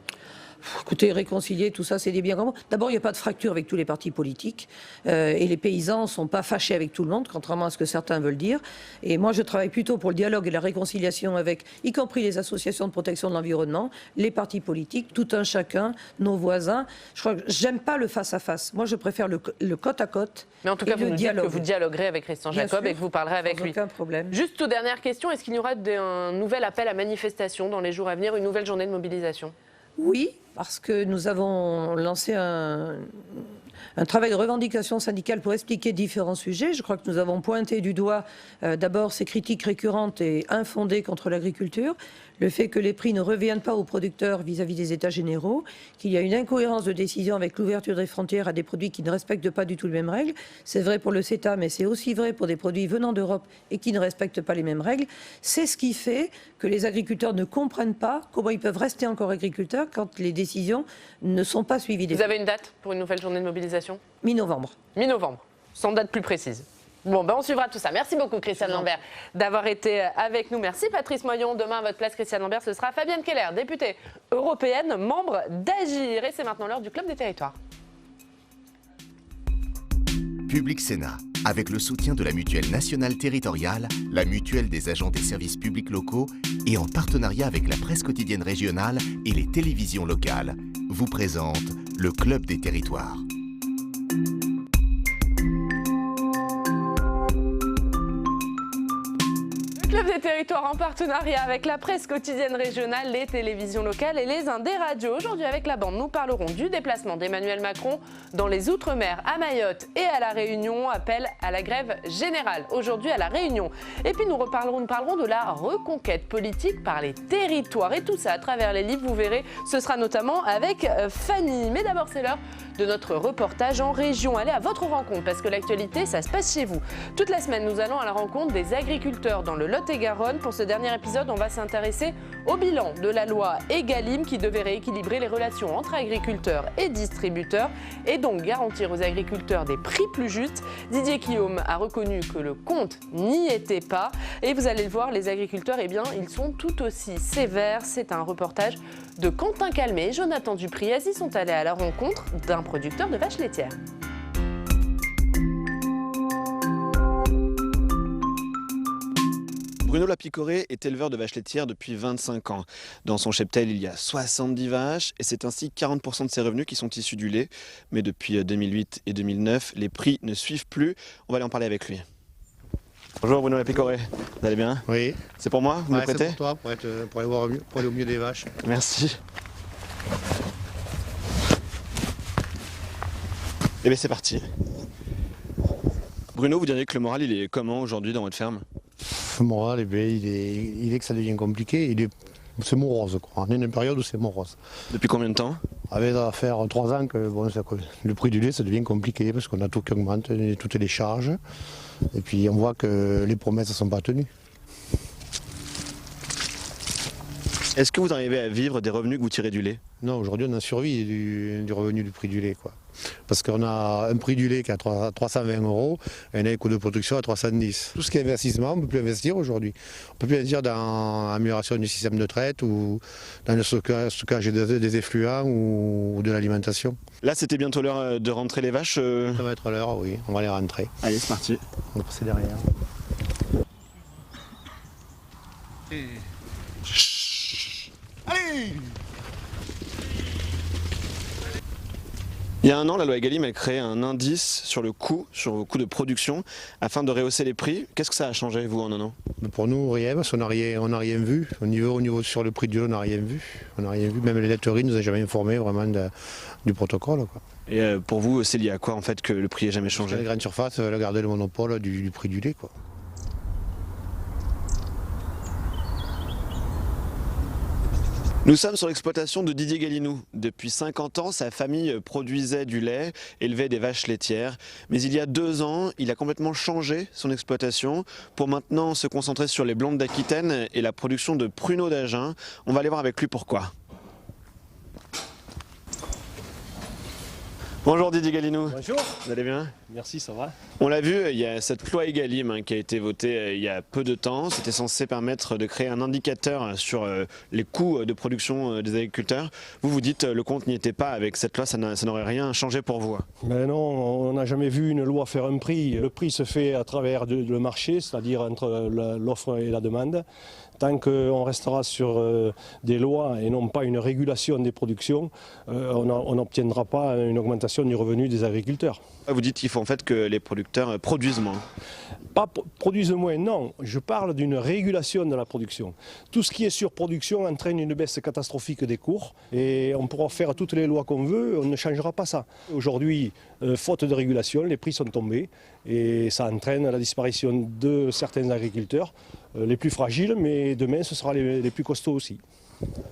Écoutez, réconcilier, tout ça, c'est des biens communs. D'abord, il n'y a pas de fracture avec tous les partis politiques. Et les paysans ne sont pas fâchés avec tout le monde, contrairement à ce que certains veulent dire. Et moi, je travaille plutôt pour le dialogue et la réconciliation avec, y compris les associations de protection de l'environnement, les partis politiques, tout un chacun, nos voisins. Je crois que j'aime pas le face-à-face. Moi, je préfère le côte à côte. Mais en tout cas, vous nous dites que vous dialoguerez avec Christian Jacob et que vous parlerez avec lui. Aucun problème. Juste toute dernière question, est-ce qu'il y aura un nouvel appel à manifestation dans les jours à venir, une nouvelle journée de mobilisation ? Oui, parce que nous avons lancé un travail de revendication syndicale pour expliquer différents sujets. Je crois que nous avons pointé du doigt d'abord ces critiques récurrentes et infondées contre l'agriculture, le fait que les prix ne reviennent pas aux producteurs vis-à-vis des États généraux, qu'il y a une incohérence de décision avec l'ouverture des frontières à des produits qui ne respectent pas du tout les mêmes règles. C'est vrai pour le CETA, mais c'est aussi vrai pour des produits venant d'Europe et qui ne respectent pas les mêmes règles. C'est ce qui fait que les agriculteurs ne comprennent pas comment ils peuvent rester encore agriculteurs quand les décisions ne sont pas suivies. Vous avez une date pour une nouvelle journée de mobilisation ? Mi-novembre. Mi-novembre, sans date plus précise. Bon, ben on suivra tout ça. Merci beaucoup, Christiane Lambert, d'avoir été avec nous. Merci, Patrice Moyon. Demain, à votre place, Christiane Lambert, ce sera Fabienne Keller, députée européenne, membre d'Agir. Et c'est maintenant l'heure du Club des territoires. Public Sénat, avec le soutien de la Mutuelle nationale territoriale, la Mutuelle des agents des services publics locaux et en partenariat avec la presse quotidienne régionale et les télévisions locales, vous présente le Club des territoires. Club des territoires en partenariat avec la presse quotidienne régionale, les télévisions locales et les Indés radios. Aujourd'hui avec la bande, nous parlerons du déplacement d'Emmanuel Macron dans les Outre-mer, à Mayotte et à La Réunion. Appel à la grève générale aujourd'hui à La Réunion. Et puis nous parlerons de la reconquête politique par les territoires. Et tout ça à travers les livres, vous verrez, ce sera notamment avec Fanny. Mais d'abord c'est l'heure de notre reportage en région. Allez à votre rencontre parce que l'actualité, ça se passe chez vous. Toute la semaine, nous allons à la rencontre des agriculteurs dans le Lot-et-Garonne. Pour ce dernier épisode, on va s'intéresser au bilan de la loi Egalim qui devait rééquilibrer les relations entre agriculteurs et distributeurs et donc garantir aux agriculteurs des prix plus justes. Didier Guillaume a reconnu que le compte n'y était pas et vous allez le voir, les agriculteurs, eh bien, ils sont tout aussi sévères. C'est un reportage de Quentin Calmet et Jonathan Dupriez. Ils sont allés à la rencontre d'un producteur de vaches laitières. Bruno Lapicoré est éleveur de vaches laitières depuis 25 ans. Dans son cheptel, il y a 70 vaches et c'est ainsi 40% de ses revenus qui sont issus du lait. Mais depuis 2008 et 2009, les prix ne suivent plus. On va aller en parler avec lui. Bonjour Bruno Lapicoré, vous allez bien? Oui. C'est pour moi? Vous me le prêtez? C'est pour toi, pour aller au mieux des vaches. Merci. Et bien c'est parti. Bruno, vous diriez que le moral il est comment aujourd'hui dans votre ferme? Le moral, il est que ça devient compliqué. C'est morose, quoi. On est dans une période où c'est morose. Depuis combien de temps? Ça va faire 3 ans que le prix du lait ça devient compliqué parce qu'on a tout qui augmente, toutes les charges. Et puis on voit que les promesses ne sont pas tenues. Est-ce que vous arrivez à vivre des revenus que vous tirez du lait? Non, aujourd'hui on a survie du revenu du prix du lait, quoi. Parce qu'on a un prix du lait qui est à 320 € et un coût de production à 310. Tout ce qui est investissement, on ne peut plus investir aujourd'hui. On ne peut plus investir dans l'amélioration du système de traite ou dans le stockage des effluents ou de l'alimentation. Là, c'était bientôt l'heure de rentrer les vaches. Ça va être l'heure, oui. On va les rentrer. Allez, c'est parti. On va passer derrière. Allez! Il y a un an, la loi Egalim a créé un indice sur le coût de production afin de rehausser les prix. Qu'est-ce que ça a changé, vous, en un an? Pour nous, rien, parce qu'on n'a rien vu. Au niveau sur le prix du lait, on n'a rien vu. Même les laiteries ne nous ont jamais informé vraiment du protocole, quoi. Et pour vous, c'est lié à quoi, en fait, que le prix n'ait jamais changé? Les grandes surfaces veulent garder le monopole du prix du lait, quoi. Nous sommes sur l'exploitation de Didier Galinou. Depuis 50 ans, sa famille produisait du lait, élevait des vaches laitières. Mais il y a 2 ans, il a complètement changé son exploitation pour maintenant se concentrer sur les blondes d'Aquitaine et la production de pruneaux d'Agen. On va aller voir avec lui pourquoi. Bonjour Didier Galinou. Bonjour. Vous allez bien? Merci, ça va. On l'a vu, il y a cette loi Egalim qui a été votée il y a peu de temps. C'était censé permettre de créer un indicateur sur les coûts de production des agriculteurs. Vous dites le compte n'y était pas avec cette loi, ça n'aurait rien changé pour vous? Mais non, on n'a jamais vu une loi faire un prix. Le prix se fait à travers le marché, c'est-à-dire entre l'offre et la demande. Tant qu'on restera sur des lois et non pas une régulation des productions, on n'obtiendra pas une augmentation du revenu des agriculteurs. Vous dites qu'il faut en fait que les producteurs produisent moins. Pas produisent moins, non. Je parle d'une régulation de la production. Tout ce qui est surproduction entraîne une baisse catastrophique des cours et on pourra faire toutes les lois qu'on veut, on ne changera pas ça. Aujourd'hui, faute de régulation, les prix sont tombés et ça entraîne la disparition de certains agriculteurs, les plus fragiles, mais demain ce sera les plus costauds aussi.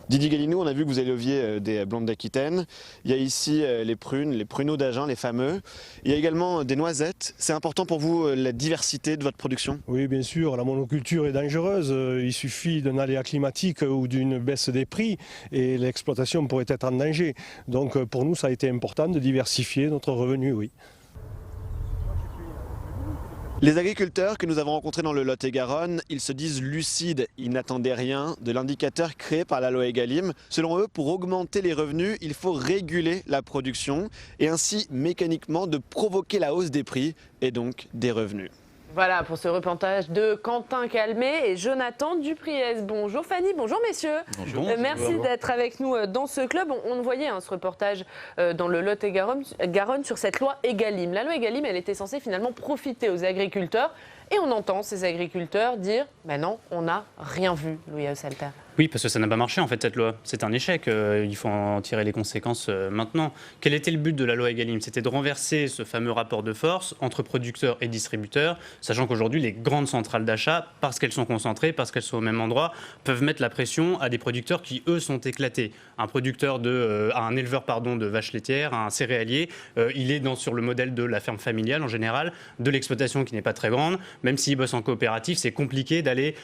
Didier Gallinou, on a vu que vous éleviez des blondes d'Aquitaine. Il y a ici les prunes, les pruneaux d'Agen, les fameux. Il y a également des noisettes. C'est important pour vous la diversité de votre production? Oui, bien sûr. La monoculture est dangereuse. Il suffit d'un aléa climatique ou d'une baisse des prix et l'exploitation pourrait être en danger. Donc pour nous, ça a été important de diversifier notre revenu, oui. Les agriculteurs que nous avons rencontrés dans le Lot-et-Garonne, ils se disent lucides. Ils n'attendaient rien de l'indicateur créé par la loi Egalim. Selon eux, pour augmenter les revenus, il faut réguler la production et ainsi mécaniquement de provoquer la hausse des prix et donc des revenus. Voilà pour ce reportage de Quentin Calmet et Jonathan Dupriez. Bonjour Fanny, bonjour messieurs. Bonjour. Merci d'être avec nous dans ce club. On le voyait ce reportage dans le Lot-et-Garonne sur cette loi Egalim. La loi Egalim, elle était censée finalement profiter aux agriculteurs et on entend ces agriculteurs dire « Ben non, on n'a rien vu, Louis Salter ». Oui, parce que ça n'a pas marché en fait cette loi. C'est un échec, il faut en tirer les conséquences maintenant. Quel était le but de la loi Egalim? C'était de renverser ce fameux rapport de force entre producteurs et distributeurs, sachant qu'aujourd'hui les grandes centrales d'achat, parce qu'elles sont concentrées, parce qu'elles sont au même endroit, peuvent mettre la pression à des producteurs qui eux sont éclatés. Un éleveur de vaches laitières, un céréalier, il est sur le modèle de la ferme familiale en général, de l'exploitation qui n'est pas très grande. Même s'il bosse en coopérative, c'est compliqué d'aller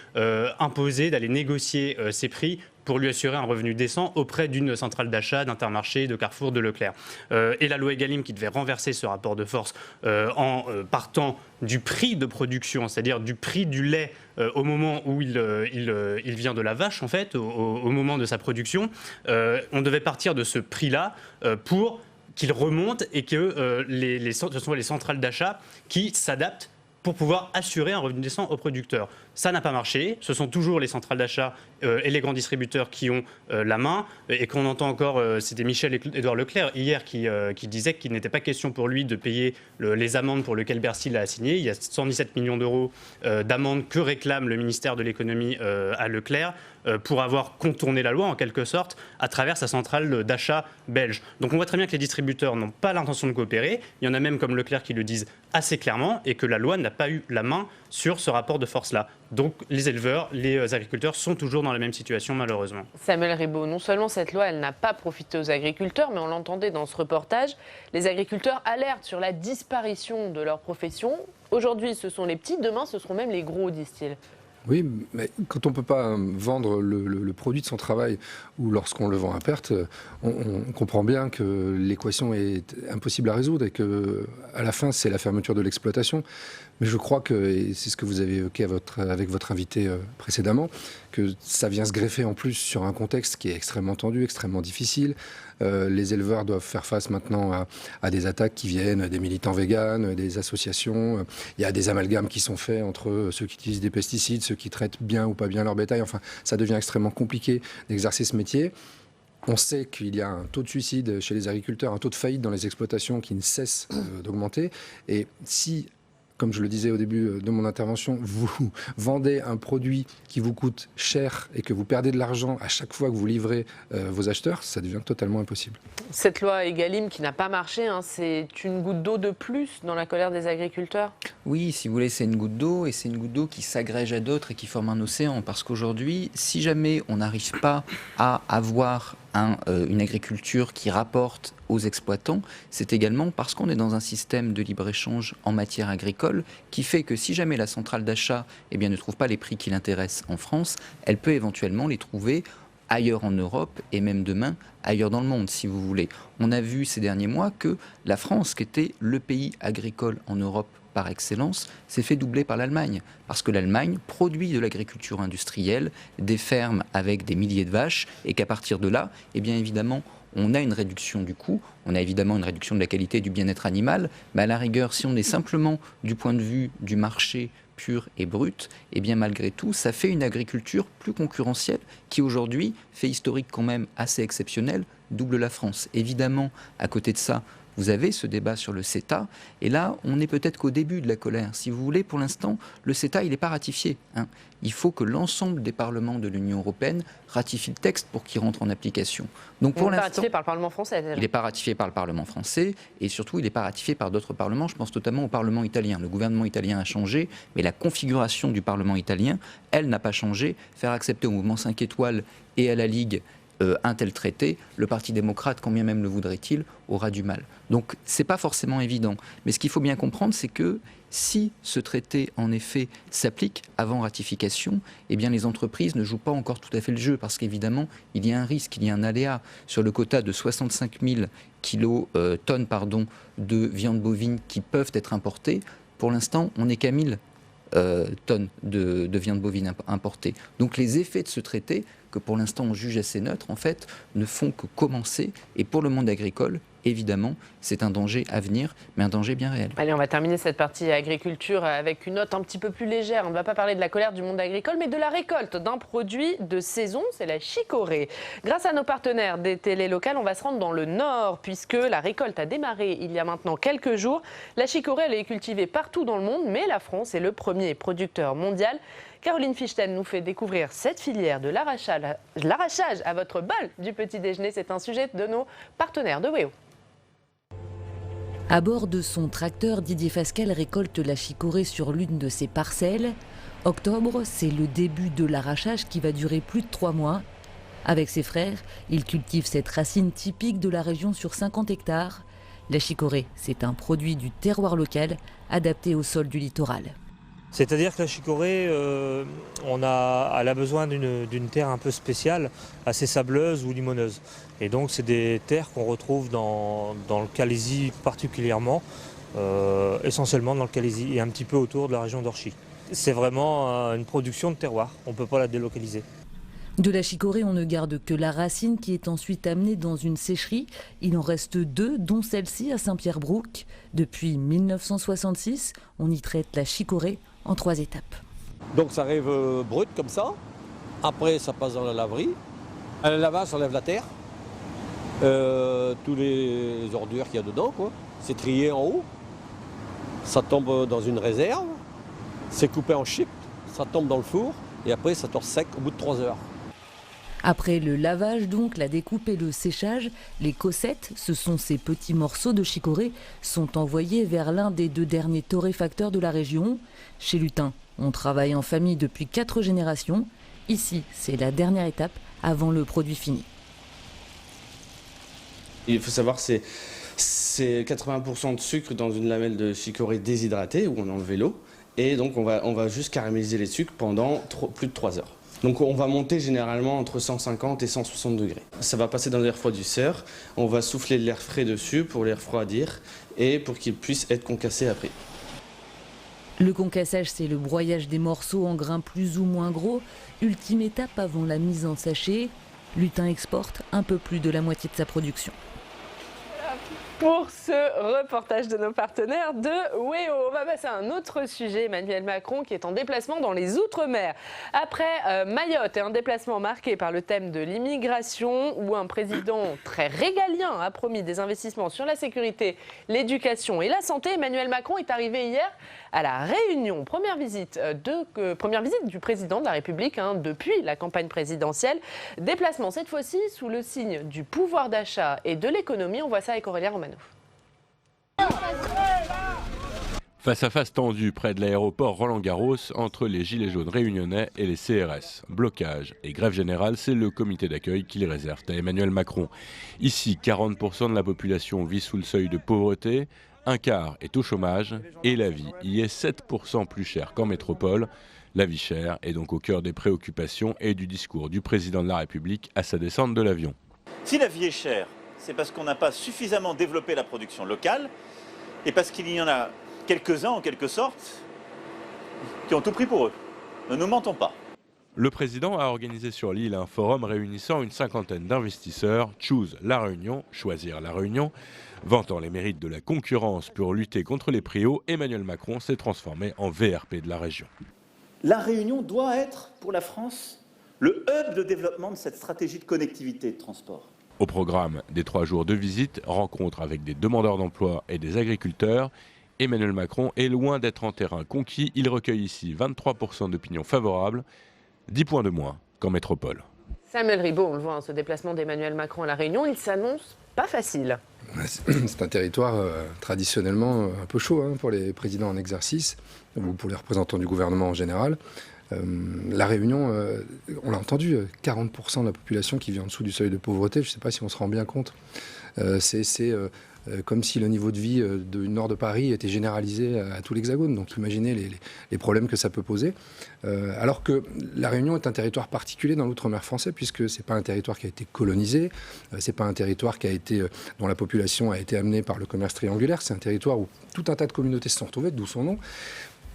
imposer, d'aller négocier ses prix pour lui assurer un revenu décent auprès d'une centrale d'achat, d'Intermarché, de Carrefour, de Leclerc. Et la loi Egalim qui devait renverser ce rapport de force en partant du prix de production, c'est-à-dire du prix du lait au moment où il vient de la vache, en fait, au moment de sa production. On devait partir de ce prix-là pour qu'il remonte et que ce sont les centrales d'achat qui s'adaptent pour pouvoir assurer un revenu décent aux producteurs. Ça n'a pas marché. Ce sont toujours les centrales d'achat et les grands distributeurs qui ont la main. Et qu'on entend encore, c'était Michel-Édouard Leclerc hier qui disait qu'il n'était pas question pour lui de payer les amendes pour lesquelles Bercy l'a assigné. Il y a 117 millions d'euros d'amendes que réclame le ministère de l'économie à Leclerc pour avoir contourné la loi en quelque sorte à travers sa centrale d'achat belge. Donc on voit très bien que les distributeurs n'ont pas l'intention de coopérer. Il y en a même comme Leclerc qui le disent assez clairement et que la loi n'a pas eu la main sur ce rapport de force-là. Donc les éleveurs, les agriculteurs sont toujours dans la même situation malheureusement. Samuel Ribaud, non seulement cette loi, elle n'a pas profité aux agriculteurs, mais on l'entendait dans ce reportage, les agriculteurs alertent sur la disparition de leur profession. Aujourd'hui, ce sont les petits, demain, ce seront même les gros, disent-ils. Oui, mais quand on ne peut pas vendre le produit de son travail ou lorsqu'on le vend à perte, on comprend bien que l'équation est impossible à résoudre et qu'à la fin, c'est la fermeture de l'exploitation. Mais je crois que, et c'est ce que vous avez évoqué avec votre invité précédemment, que ça vient se greffer en plus sur un contexte qui est extrêmement tendu, extrêmement difficile. Les éleveurs doivent faire face maintenant à des attaques qui viennent des militants véganes, des associations. Il y a des amalgames qui sont faits entre ceux qui utilisent des pesticides, ceux qui traitent bien ou pas bien leur bétail. Enfin, ça devient extrêmement compliqué d'exercer ce métier. On sait qu'il y a un taux de suicide chez les agriculteurs, un taux de faillite dans les exploitations qui ne cesse d'augmenter. Et si, comme je le disais au début de mon intervention, vous vendez un produit qui vous coûte cher et que vous perdez de l'argent à chaque fois que vous livrez vos acheteurs, ça devient totalement impossible. Cette loi Egalim qui n'a pas marché, c'est une goutte d'eau de plus dans la colère des agriculteurs? Oui, si vous voulez, c'est une goutte d'eau et c'est une goutte d'eau qui s'agrège à d'autres et qui forme un océan. Parce qu'aujourd'hui, si jamais on n'arrive pas à avoir une agriculture qui rapporte aux exploitants, c'est également parce qu'on est dans un système de libre-échange en matière agricole qui fait que si jamais la centrale d'achat ne trouve pas les prix qui l'intéressent en France, elle peut éventuellement les trouver ailleurs en Europe et même demain ailleurs dans le monde, si vous voulez. On a vu ces derniers mois que la France, qui était le pays agricole en Europe par excellence, s'est fait doubler par l'Allemagne. Parce que l'Allemagne produit de l'agriculture industrielle, des fermes avec des milliers de vaches, et qu'à partir de là, évidemment, on a une réduction du coût, on a évidemment une réduction de la qualité du bien-être animal, mais à la rigueur, si on est simplement du point de vue du marché pure et brute, et bien malgré tout, ça fait une agriculture plus concurrentielle qui aujourd'hui fait historique quand même assez exceptionnel, double la France. Évidemment, à côté de ça, vous avez ce débat sur le CETA, et là, on n'est peut-être qu'au début de la colère. Si vous voulez, pour l'instant, le CETA, il n'est pas ratifié. Il faut que l'ensemble des parlements de l'Union européenne ratifient le texte pour qu'il rentre en application. Donc pour l'instant, ratifié par le Parlement français. Déjà. Il n'est pas ratifié par le Parlement français, et surtout, il n'est pas ratifié par d'autres parlements. Je pense notamment au Parlement italien. Le gouvernement italien a changé, mais la configuration du Parlement italien, elle n'a pas changé. Faire accepter au mouvement 5 étoiles et à la Ligue un tel traité, le Parti démocrate, quand bien même le voudrait-il, aura du mal. Donc c'est pas forcément évident. Mais ce qu'il faut bien comprendre, c'est que si ce traité, en effet, s'applique avant ratification, eh bien les entreprises ne jouent pas encore tout à fait le jeu, parce qu'évidemment, il y a un risque, il y a un aléa sur le quota de 65 000 tonnes de viande bovine qui peuvent être importées. Pour l'instant, on n'est qu'à 1000 tonnes de viande bovine importée. Donc les effets de ce traité, que pour l'instant on juge assez neutre, en fait, ne font que commencer. Et pour le monde agricole, évidemment, c'est un danger à venir, mais un danger bien réel. Allez, on va terminer cette partie agriculture avec une note un petit peu plus légère. On ne va pas parler de la colère du monde agricole, mais de la récolte d'un produit de saison, c'est la chicorée. Grâce à nos partenaires des télés locales, on va se rendre dans le Nord, puisque la récolte a démarré il y a maintenant quelques jours. La chicorée, elle est cultivée partout dans le monde, mais la France est le premier producteur mondial. Caroline Fichten nous fait découvrir cette filière de l'arrachage à votre bol du petit déjeuner. C'est un sujet de nos partenaires de WEO. À bord de son tracteur, Didier Fasquelle récolte la chicorée sur l'une de ses parcelles. Octobre, c'est le début de l'arrachage qui va durer plus de 3 mois. Avec ses frères, il cultive cette racine typique de la région sur 50 hectares. La chicorée, c'est un produit du terroir local adapté au sol du littoral. C'est-à-dire que la chicorée, elle a besoin d'une terre un peu spéciale, assez sableuse ou limoneuse. Et donc c'est des terres qu'on retrouve dans le Calaisis particulièrement, essentiellement dans le Calaisis et un petit peu autour de la région d'Orchy. C'est vraiment une production de terroir, on ne peut pas la délocaliser. De la chicorée, on ne garde que la racine qui est ensuite amenée dans une sécherie. Il en reste 2, dont celle-ci à Saint-Pierre-Brouck. Depuis 1966, on y traite la chicorée en 3 étapes. Donc ça arrive brut comme ça. Après, ça passe dans la laverie. À la lavage, ça enlève la terre. Tous les ordures qu'il y a dedans, quoi. C'est trié en haut. Ça tombe dans une réserve. C'est coupé en chips. Ça tombe dans le four. Et après, ça torse sec au bout de 3 heures. Après le lavage, donc, la découpe et le séchage, les cossettes, ce sont ces petits morceaux de chicorée, sont envoyés vers l'un des 2 derniers torréfacteurs de la région. Chez Lutin, on travaille en famille depuis 4 générations. Ici, c'est la dernière étape avant le produit fini. Il faut savoir que c'est 80% de sucre dans une lamelle de chicorée déshydratée où on enlève l'eau. Et donc on va juste caraméliser les sucres pendant plus de 3 heures. Donc on va monter généralement entre 150 et 160 degrés. Ça va passer dans les refroidisseurs, on va souffler de l'air frais dessus pour les refroidir et pour qu'ils puissent être concassés après. Le concassage, c'est le broyage des morceaux en grains plus ou moins gros. Ultime étape avant la mise en sachet. Lutin exporte un peu plus de la moitié de sa production. Pour ce reportage de nos partenaires de WEO, on va passer à un autre sujet. Emmanuel Macron qui est en déplacement dans les Outre-mer. Après Mayotte et un déplacement marqué par le thème de l'immigration où un président très régalien a promis des investissements sur la sécurité, l'éducation et la santé, Emmanuel Macron est arrivé hier à La Réunion. Première visite du président de la République depuis la campagne présidentielle. Déplacement cette fois-ci sous le signe du pouvoir d'achat et de l'économie. On voit ça avec Aurélien Romano. Face à face tendu près de l'aéroport Roland-Garros entre les Gilets jaunes réunionnais et les CRS. Blocage et grève générale, c'est le comité d'accueil qui les réserve à Emmanuel Macron. Ici, 40% de la population vit sous le seuil de pauvreté, un quart est au chômage et la vie y est 7% plus chère qu'en métropole. La vie chère est donc au cœur des préoccupations et du discours du président de la République à sa descente de l'avion. Si la vie est chère, c'est parce qu'on n'a pas suffisamment développé la production locale et parce qu'il y en a quelques-uns, en quelque sorte, qui ont tout pris pour eux. Ne nous mentons pas. Le président a organisé sur l'île un forum réunissant une cinquantaine d'investisseurs. Choose la Réunion, choisir la Réunion. Vantant les mérites de la concurrence pour lutter contre les prix hauts, Emmanuel Macron s'est transformé en VRP de la région. La Réunion doit être, pour la France, le hub de développement de cette stratégie de connectivité et de transport. Au programme des 3 jours de visite, rencontre avec des demandeurs d'emploi et des agriculteurs, Emmanuel Macron est loin d'être en terrain conquis. Il recueille ici 23% d'opinions favorables, 10 points de moins qu'en métropole. Samuel Ribaud, on le voit, ce déplacement d'Emmanuel Macron à La Réunion, il s'annonce pas facile. C'est un territoire traditionnellement un peu chaud pour les présidents en exercice, ou pour les représentants du gouvernement en général. La Réunion, on l'a entendu, 40% de la population qui vit en dessous du seuil de pauvreté, je ne sais pas si on se rend bien compte. C'est comme si le niveau de vie du nord de Paris était généralisé à tout l'Hexagone. Donc imaginez les problèmes que ça peut poser. Alors que la Réunion est un territoire particulier dans l'outre-mer français, puisque ce n'est pas un territoire qui a été colonisé, ce n'est pas un territoire dont la population a été amenée par le commerce triangulaire, c'est un territoire où tout un tas de communautés se sont retrouvées, d'où son nom.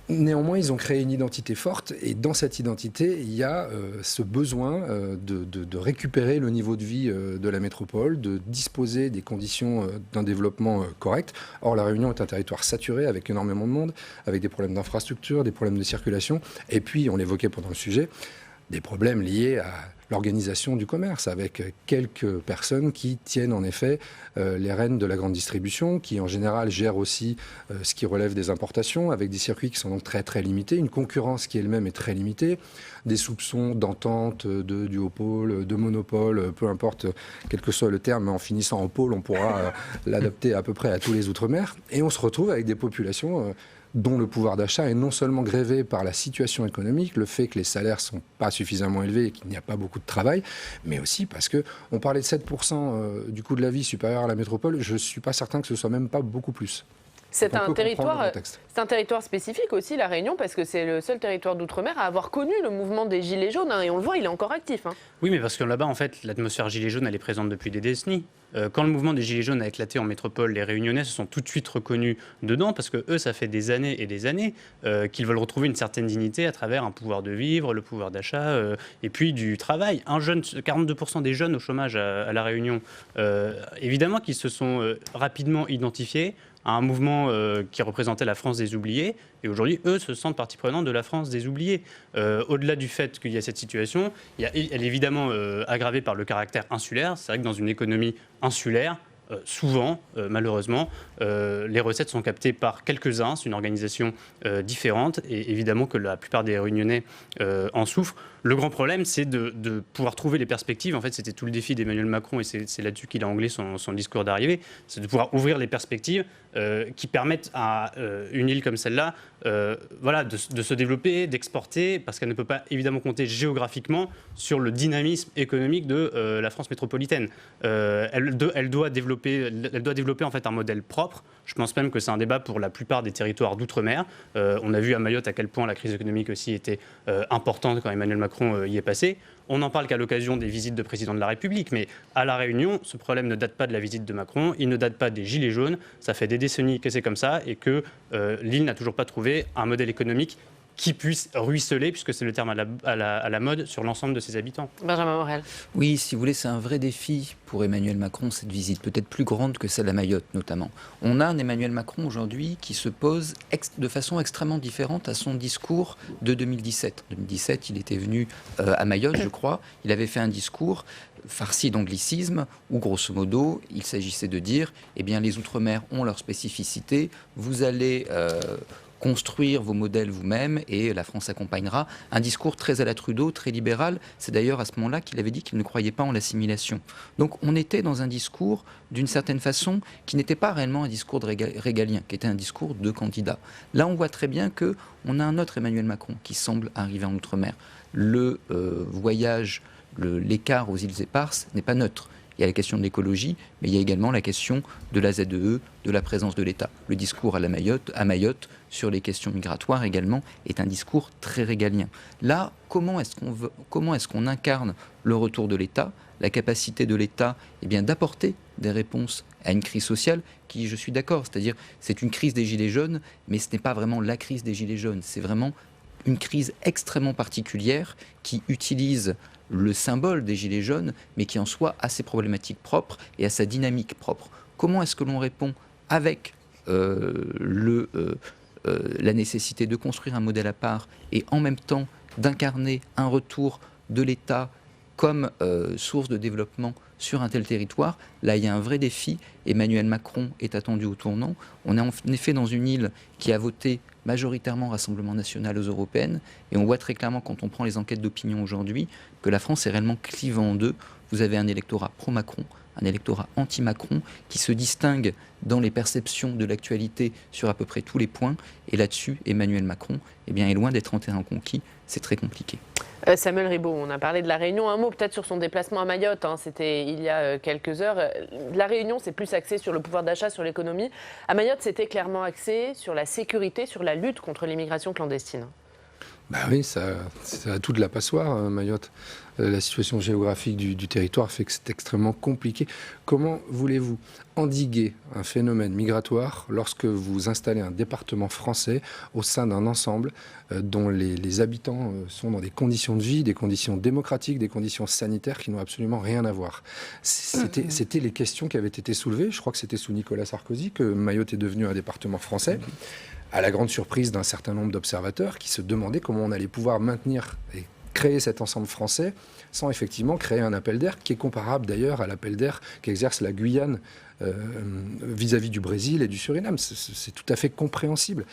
Néanmoins, ils ont créé une identité forte et dans cette identité, il y a ce besoin de récupérer le niveau de vie de la métropole, de disposer des conditions d'un développement correct. Or, la Réunion est un territoire saturé avec énormément de monde, avec des problèmes d'infrastructure, des problèmes de circulation et puis, on l'évoquait pendant le sujet, des problèmes liés à l'organisation du commerce, avec quelques personnes qui tiennent en effet les rênes de la grande distribution, qui en général gèrent aussi ce qui relève des importations, avec des circuits qui sont donc très très limités, une concurrence qui elle-même est très limitée, des soupçons d'entente, de duopole, de monopole, peu importe quel que soit le terme, mais en finissant en pôle, on pourra l'adapter à peu près à tous les outre-mer, et on se retrouve avec des populations dont le pouvoir d'achat est non seulement grévé par la situation économique, le fait que les salaires ne sont pas suffisamment élevés et qu'il n'y a pas beaucoup de travail, mais aussi parce qu'on parlait de 7% du coût de la vie supérieur à la métropole, je ne suis pas certain que ce soit même pas beaucoup plus. C'est un territoire spécifique aussi, La Réunion, parce que c'est le seul territoire d'outre-mer à avoir connu le mouvement des Gilets jaunes, et on le voit, il est encore actif. Oui, mais parce que là-bas, en fait, l'atmosphère Gilets jaunes, elle est présente depuis des décennies. Quand le mouvement des Gilets jaunes a éclaté en métropole, les Réunionnais se sont tout de suite reconnus dedans, parce que eux, ça fait des années et des années qu'ils veulent retrouver une certaine dignité à travers un pouvoir de vivre, le pouvoir d'achat, et puis du travail. 42% des jeunes au chômage à La Réunion, évidemment qu'ils se sont rapidement identifiés à un mouvement qui représentait la France des oubliés. Et aujourd'hui, eux se sentent partie prenante de la France des oubliés. Au-delà du fait qu'il y a cette situation, elle est évidemment aggravée par le caractère insulaire. C'est vrai que dans une économie insulaire, souvent, malheureusement, les recettes sont captées par quelques-uns. C'est une organisation différente. Et évidemment que la plupart des Réunionnais en souffrent. Le grand problème, c'est de pouvoir trouver les perspectives. En fait, c'était tout le défi d'Emmanuel Macron, et c'est là-dessus qu'il a anglais son discours d'arrivée. C'est de pouvoir ouvrir les perspectives qui permettent à une île comme celle-là de se développer, d'exporter, parce qu'elle ne peut pas évidemment compter géographiquement sur le dynamisme économique de la France métropolitaine. Elle doit développer en fait un modèle propre. Je pense même que c'est un débat pour la plupart des territoires d'outre-mer. On a vu à Mayotte à quel point la crise économique aussi était importante quand Emmanuel Macron y est passé. On n'en parle qu'à l'occasion des visites de président de la République, mais à La Réunion, ce problème ne date pas de la visite de Macron, il ne date pas des Gilets jaunes, ça fait des décennies que c'est comme ça et que l'île n'a toujours pas trouvé un modèle économique qui puisse ruisseler, puisque c'est le terme à la mode, sur l'ensemble de ses habitants. Benjamin Morel. Oui, si vous voulez, c'est un vrai défi pour Emmanuel Macron, cette visite, peut-être plus grande que celle à Mayotte notamment. On a un Emmanuel Macron aujourd'hui qui se pose de façon extrêmement différente à son discours de 2017. En 2017, il était venu à Mayotte, je crois. Il avait fait un discours farci d'anglicisme où, grosso modo, il s'agissait de dire, eh bien, les Outre-mer ont leur spécificité, vous allez construire vos modèles vous-même et la France accompagnera. Un discours très à la Trudeau, très libéral. C'est d'ailleurs à ce moment-là qu'il avait dit qu'il ne croyait pas en l'assimilation. Donc on était dans un discours, d'une certaine façon, qui n'était pas réellement un discours de régalien, qui était un discours de candidat. Là, on voit très bien qu'on a un autre Emmanuel Macron qui semble arriver en Outre-mer. Le voyage, l'écart aux îles éparses n'est pas neutre. Il y a la question de l'écologie, mais il y a également la question de la ZEE, de la présence de l'État. Le discours à Mayotte sur les questions migratoires également est un discours très régalien. Là, comment est-ce qu'on incarne le retour de l'État, la capacité de l'État d'apporter des réponses à une crise sociale qui, je suis d'accord, c'est-à-dire c'est une crise des Gilets jaunes, mais ce n'est pas vraiment la crise des Gilets jaunes, c'est vraiment une crise extrêmement particulière qui utilise le symbole des Gilets jaunes, mais qui en soi a ses problématiques propres et a sa dynamique propre. Comment est-ce que l'on répond avec la nécessité de construire un modèle à part et en même temps d'incarner un retour de l'État comme source de développement sur un tel territoire? Là, il y a un vrai défi. Emmanuel Macron est attendu au tournant. On est en effet dans une île qui a voté majoritairement Rassemblement national aux européennes, et on voit très clairement, quand on prend les enquêtes d'opinion aujourd'hui, que la France est réellement clivée en deux. Vous avez un électorat pro-Macron, un électorat anti-Macron qui se distingue dans les perceptions de l'actualité sur à peu près tous les points, et là-dessus, Emmanuel Macron est loin d'être en terrain conquis. C'est très compliqué. Samuel Ribaud, on a parlé de La Réunion. Un mot peut-être sur son déplacement à Mayotte. C'était il y a quelques heures. La Réunion, c'est plus axé sur le pouvoir d'achat, sur l'économie. À Mayotte, c'était clairement axé sur la sécurité, sur la lutte contre l'immigration clandestine. Oui, ça a tout de la passoire, Mayotte. La situation géographique du territoire fait que c'est extrêmement compliqué. Comment voulez-vous endiguer un phénomène migratoire lorsque vous installez un département français au sein d'un ensemble dont les habitants sont dans des conditions de vie, des conditions démocratiques, des conditions sanitaires qui n'ont absolument rien à voir? C'était les questions qui avaient été soulevées. Je crois que c'était sous Nicolas Sarkozy que Mayotte est devenu un département français, à la grande surprise d'un certain nombre d'observateurs qui se demandaient comment on allait pouvoir maintenir et créer cet ensemble français sans effectivement créer un appel d'air qui est comparable d'ailleurs à l'appel d'air qu'exerce la Guyane vis-à-vis du Brésil et du Suriname. C'est tout à fait compréhensible.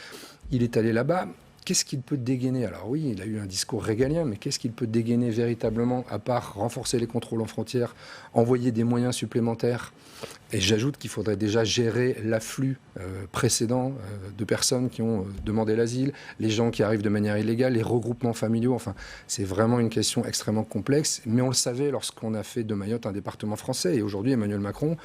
Il est allé là-bas. Qu'est-ce qu'il peut dégainer? Alors oui, il a eu un discours régalien, mais qu'est-ce qu'il peut dégainer véritablement, à part renforcer les contrôles en frontières, envoyer des moyens supplémentaires? Et j'ajoute qu'il faudrait déjà gérer l'afflux précédent de personnes qui ont demandé l'asile, les gens qui arrivent de manière illégale, les regroupements familiaux. Enfin, c'est vraiment une question extrêmement complexe, mais on le savait lorsqu'on a fait de Mayotte un département français. Et aujourd'hui, Emmanuel Macron,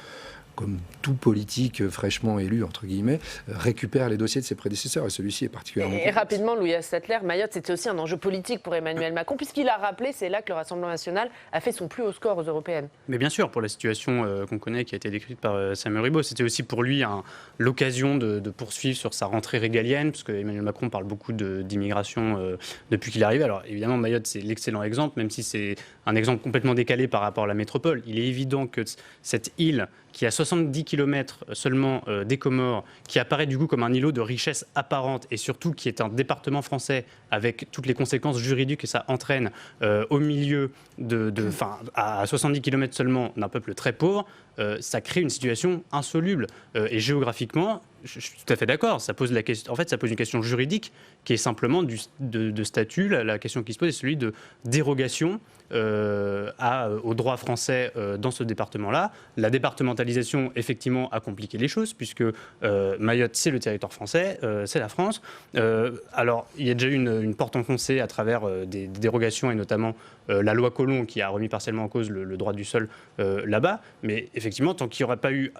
comme tout politique fraîchement élu, entre guillemets, récupère les dossiers de ses prédécesseurs. Et celui-ci est particulièrement... Et rapidement, Louis Sattler, Mayotte, c'était aussi un enjeu politique pour Emmanuel Macron, puisqu'il a rappelé, c'est là que le Rassemblement national a fait son plus haut score aux européennes. Mais bien sûr, pour la situation qu'on connaît, qui a été décrite par Samuel Ribaud, c'était aussi pour lui l'occasion de poursuivre sur sa rentrée régalienne, parce que Emmanuel Macron parle beaucoup d'immigration depuis qu'il est arrivé. Alors évidemment, Mayotte, c'est l'excellent exemple, même si c'est un exemple complètement décalé par rapport à la métropole. Il est évident que cette île, qui a 70 km seulement des Comores, qui apparaît du coup comme un îlot de richesse apparente et surtout qui est un département français avec toutes les conséquences juridiques que ça entraîne au milieu à 70 km seulement d'un peuple très pauvre, ça crée une situation insoluble. Et géographiquement, je suis tout à fait d'accord, ça pose une question juridique qui est simplement de statut. La question qui se pose est celui de dérogation au droit français dans ce département-là. La départementalisation, effectivement, a compliqué les choses, puisque Mayotte, c'est le territoire français, c'est la France. Alors, il y a déjà eu une porte enfoncée à travers des dérogations, et notamment la loi Collomb, qui a remis partiellement en cause le droit du sol là-bas. Mais effectivement, tant qu'il n'y aura pas eu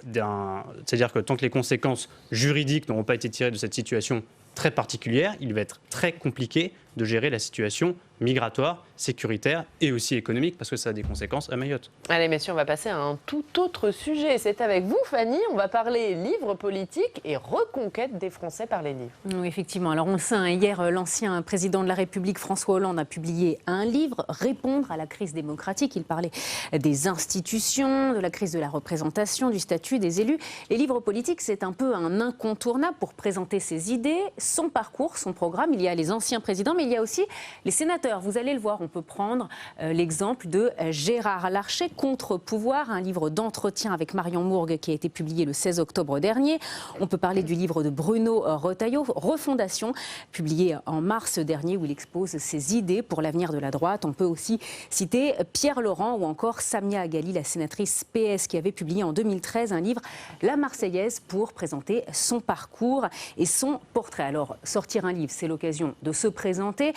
c'est-à-dire que tant que les conséquences juridiques n'auront pas été tirées de cette situation très particulière, il va être très compliqué de gérer la situation migratoire, sécuritaire et aussi économique, parce que ça a des conséquences à Mayotte. Allez messieurs, on va passer à un tout autre sujet. C'est avec vous, Fanny, on va parler livres politiques et reconquête des Français par les livres. Oui, effectivement. Alors on le sait, hier, l'ancien président de la République, François Hollande, a publié un livre, Répondre à la crise démocratique. Il parlait des institutions, de la crise de la représentation, du statut des élus. Les livres politiques, c'est un peu un incontournable pour présenter ses idées, son parcours, son programme. Il y a les anciens présidents, mais il y a aussi les sénateurs. Vous allez le voir, on peut prendre l'exemple de Gérard Larcher, Contre-pouvoir, un livre d'entretien avec Marion Mourgue qui a été publié le 16 octobre dernier. On peut parler du livre de Bruno Retailleau, Refondation, publié en mars dernier, où il expose ses idées pour l'avenir de la droite. On peut aussi citer Pierre Laurent ou encore Samia Agali, la sénatrice PS, qui avait publié en 2013 un livre, La Marseillaise, pour présenter son parcours et son portrait. Alors, sortir un livre, c'est l'occasion de se présenter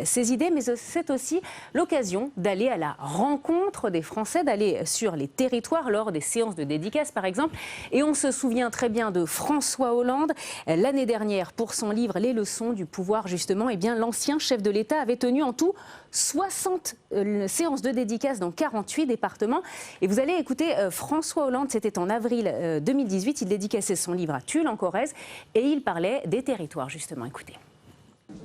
ses idées, mais c'est aussi l'occasion d'aller à la rencontre des Français, d'aller sur les territoires lors des séances de dédicaces, par exemple. Et on se souvient très bien de François Hollande. L'année dernière, pour son livre Les leçons du pouvoir, justement, l'ancien chef de l'État avait tenu en tout 60 séances de dédicaces dans 48 départements. Et vous allez écouter François Hollande, c'était en avril 2018, il dédicaçait son livre à Tulle, en Corrèze, et il parlait des territoires, justement. Écoutez.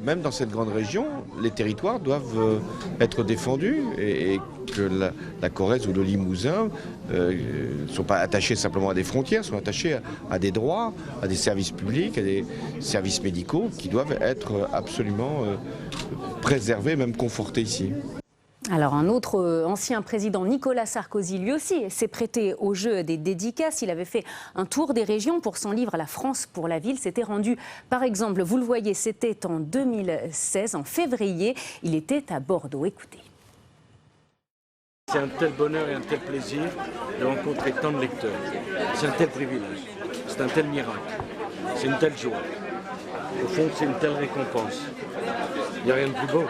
Même dans cette grande région, les territoires doivent être défendus et que la Corrèze ou le Limousin ne sont pas attachés simplement à des frontières, sont attachés à des droits, à des services publics, à des services médicaux qui doivent être absolument préservés, même confortés ici. Alors un autre ancien président, Nicolas Sarkozy, lui aussi s'est prêté au jeu des dédicaces. Il avait fait un tour des régions pour son livre « La France pour la ville ». S'était rendu, par exemple, vous le voyez, c'était en 2016, en février. Il était à Bordeaux. Écoutez. C'est un tel bonheur et un tel plaisir de rencontrer tant de lecteurs. C'est un tel privilège, c'est un tel miracle, c'est une telle joie. Au fond, c'est une telle récompense. Il n'y a rien de plus beau.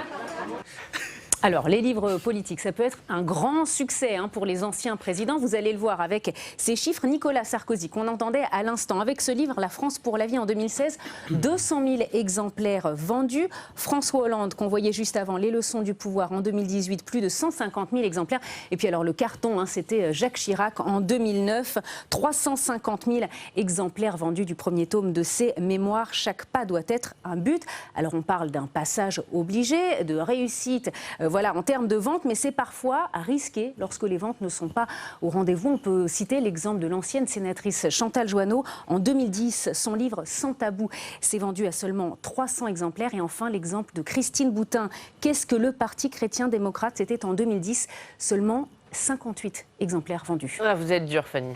Alors, les livres politiques, ça peut être un grand succès pour les anciens présidents. Vous allez le voir avec ces chiffres. Nicolas Sarkozy, qu'on entendait à l'instant, avec ce livre, La France pour la vie en 2016, 200 000 exemplaires vendus. François Hollande, qu'on voyait juste avant, Les leçons du pouvoir en 2018, plus de 150 000 exemplaires. Et puis alors, le carton, c'était Jacques Chirac en 2009, 350 000 exemplaires vendus du premier tome de ses mémoires. Chaque pas doit être un but. Alors, on parle d'un passage obligé, de réussite, voilà, en termes de vente, mais c'est parfois risqué lorsque les ventes ne sont pas au rendez-vous. On peut citer l'exemple de l'ancienne sénatrice Chantal Joanneau. En 2010, son livre Sans tabou s'est vendu à seulement 300 exemplaires. Et enfin, l'exemple de Christine Boutin. Qu'est-ce que le Parti chrétien-démocrate? C'était en 2010, seulement 58 exemplaires vendus. Ah, vous êtes dur, Fanny.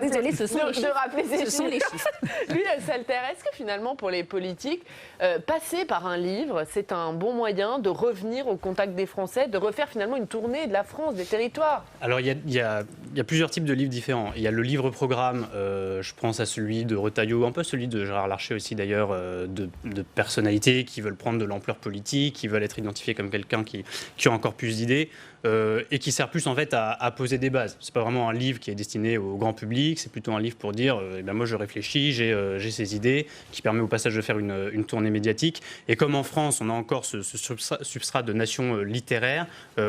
Désolée, ce sont les chiffres. Lui, Salter, est-ce que finalement, pour les politiques, passer par un livre, c'est un bon moyen de revenir au contact des Français, de refaire finalement une tournée de la France, des territoires? Alors, il y a plusieurs types de livres différents. Il y a le livre-programme, je pense à celui de Retailleau, un peu celui de Gérard Larcher aussi d'ailleurs, de personnalités qui veulent prendre de l'ampleur politique, qui veulent être identifiés comme quelqu'un qui a encore plus d'idées. Et qui sert plus en fait à poser des bases. C'est pas vraiment un livre qui est destiné au grand public, c'est plutôt un livre pour dire moi je réfléchis, j'ai ces idées, qui permet au passage de faire une tournée médiatique. Et comme en France, on a encore ce substrat de nation littéraire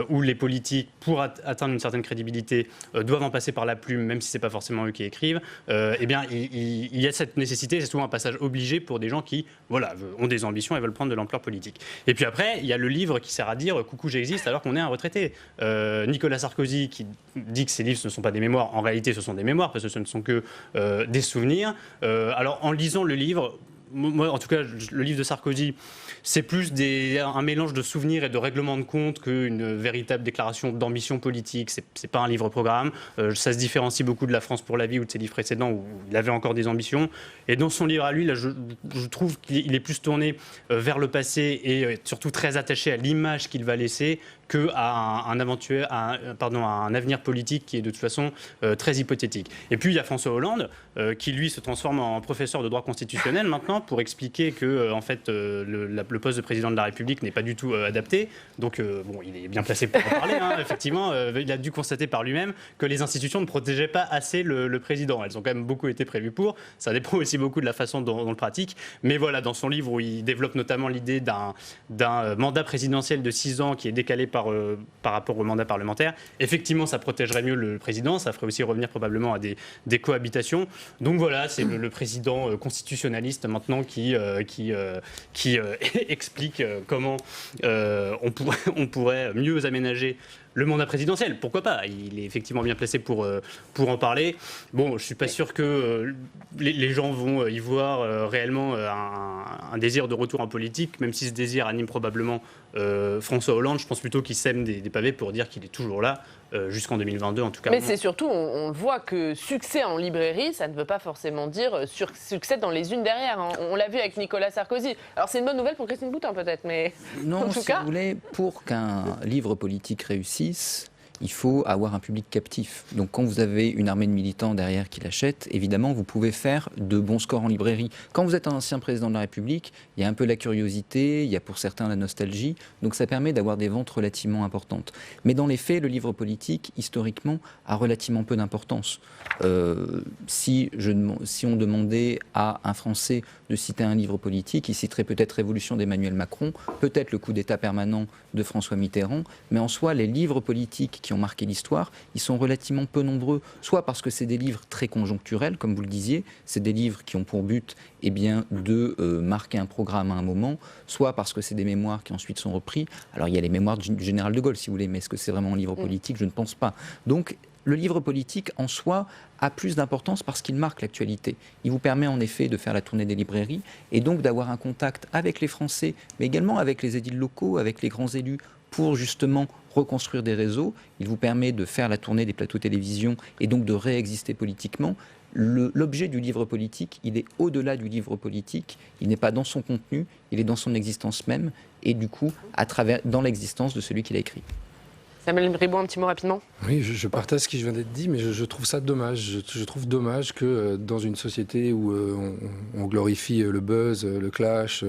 où les politiques, pour atteindre une certaine crédibilité, doivent en passer par la plume, même si c'est pas forcément eux qui écrivent. Eh bien, il y a cette nécessité, c'est souvent un passage obligé pour des gens qui, voilà, ont des ambitions et veulent prendre de l'ampleur politique. Et puis après, il y a le livre qui sert à dire coucou, j'existe alors qu'on est un retraité. Nicolas Sarkozy qui dit que ces livres ce ne sont pas des mémoires, en réalité ce sont des mémoires parce que ce ne sont que des souvenirs. Alors en lisant le livre, moi en tout cas le livre de Sarkozy, c'est plus un mélange de souvenirs et de règlements de compte qu'une véritable déclaration d'ambition politique. C'est pas un livre-programme. Ça se différencie beaucoup de La France pour la vie ou de ses livres précédents où il avait encore des ambitions. Et dans son livre à lui, là, je trouve qu'il est plus tourné vers le passé et surtout très attaché à l'image qu'il va laisser qu'à un avenir politique qui est de toute façon très hypothétique. Et puis il y a François Hollande qui lui se transforme en professeur de droit constitutionnel maintenant pour expliquer que en fait le poste de président de la République n'est pas du tout adapté. Donc bon, il est bien placé pour en parler. Effectivement, il a dû constater par lui-même que les institutions ne protégeaient pas assez le président. Elles ont quand même beaucoup été prévues pour. Ça dépend aussi beaucoup de la façon dont on le pratique. Mais voilà, dans son livre où il développe notamment l'idée d'un mandat présidentiel de 6 ans qui est décalé par rapport au mandat parlementaire, effectivement, ça protégerait mieux le président. Ça ferait aussi revenir probablement à des cohabitations. Donc voilà, c'est le président constitutionnaliste maintenant qui explique comment on pourrait mieux aménager le mandat présidentiel. Pourquoi pas? Il est effectivement bien placé pour en parler. Bon, je ne suis pas sûr que les gens vont y voir réellement un désir de retour en politique, même si ce désir anime probablement François Hollande. Je pense plutôt qu'il sème des pavés pour dire qu'il est toujours là, jusqu'en 2022 en tout cas. Mais c'est surtout, on voit que succès en librairie, ça ne veut pas forcément dire succès dans les unes derrière. On l'a vu avec Nicolas Sarkozy. Alors c'est une bonne nouvelle pour Christine Boutin peut-être, mais non, en tout si cas... vous voulez, pour qu'un livre politique réussisse, il faut avoir un public captif. Donc quand vous avez une armée de militants derrière qui l'achètent, évidemment, vous pouvez faire de bons scores en librairie. Quand vous êtes un ancien président de la République, il y a un peu la curiosité, il y a pour certains la nostalgie, donc ça permet d'avoir des ventes relativement importantes. Mais dans les faits, le livre politique, historiquement, a relativement peu d'importance. Si on demandait à un Français de citer un livre politique, il citerait peut-être Révolution d'Emmanuel Macron, peut-être le coup d'État permanent de François Mitterrand, mais en soi, les livres politiques qui ont marqué l'histoire, ils sont relativement peu nombreux, soit parce que c'est des livres très conjoncturels, comme vous le disiez, c'est des livres qui ont pour but de marquer un programme à un moment, soit parce que c'est des mémoires qui ensuite sont repris. Alors il y a les mémoires du général de Gaulle, si vous voulez, mais est-ce que c'est vraiment un livre politique? Je ne pense pas. Donc le livre politique, en soi, a plus d'importance parce qu'il marque l'actualité. Il vous permet en effet de faire la tournée des librairies et donc d'avoir un contact avec les Français, mais également avec les édiles locaux, avec les grands élus, pour justement reconstruire des réseaux. Il vous permet de faire la tournée des plateaux télévision et donc de réexister politiquement. L'objet du livre politique, il est au-delà du livre politique, il n'est pas dans son contenu, il est dans son existence même, et du coup, dans l'existence de celui qui l'a écrit. Samuel Ribaud, un petit mot rapidement. Oui, je partage ce qui vient d'être dit, mais je trouve ça dommage. Je trouve dommage que dans une société où on glorifie le buzz, le clash,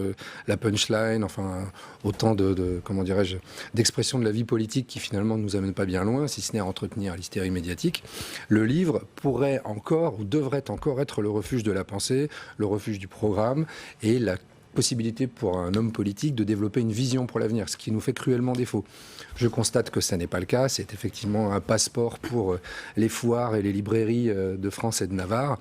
la punchline, enfin autant comment dirais-je, d'expressions de la vie politique qui finalement ne nous amènent pas bien loin, si ce n'est à entretenir l'hystérie médiatique, le livre pourrait encore ou devrait encore être le refuge de la pensée, le refuge du programme et la possibilité pour un homme politique de développer une vision pour l'avenir, ce qui nous fait cruellement défaut. Je constate que ça n'est pas le cas, c'est effectivement un passeport pour les foires et les librairies de France et de Navarre.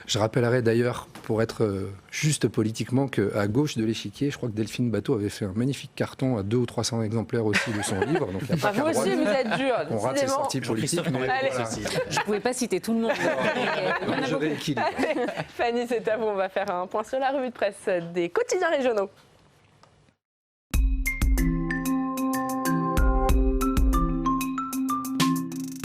Je rappellerai d'ailleurs, pour être juste politiquement, qu'à gauche de l'échiquier, je crois que Delphine Bateau avait fait un magnifique carton à 200 ou 300 exemplaires aussi de son livre. Donc, vous aussi, vous êtes dur. On rate ses sorties politiques. Je ne pouvais pas citer tout le monde. Je rééquilibre. Fanny, c'est à vous. On va faire un point sur la revue de presse des quotidiens régionaux.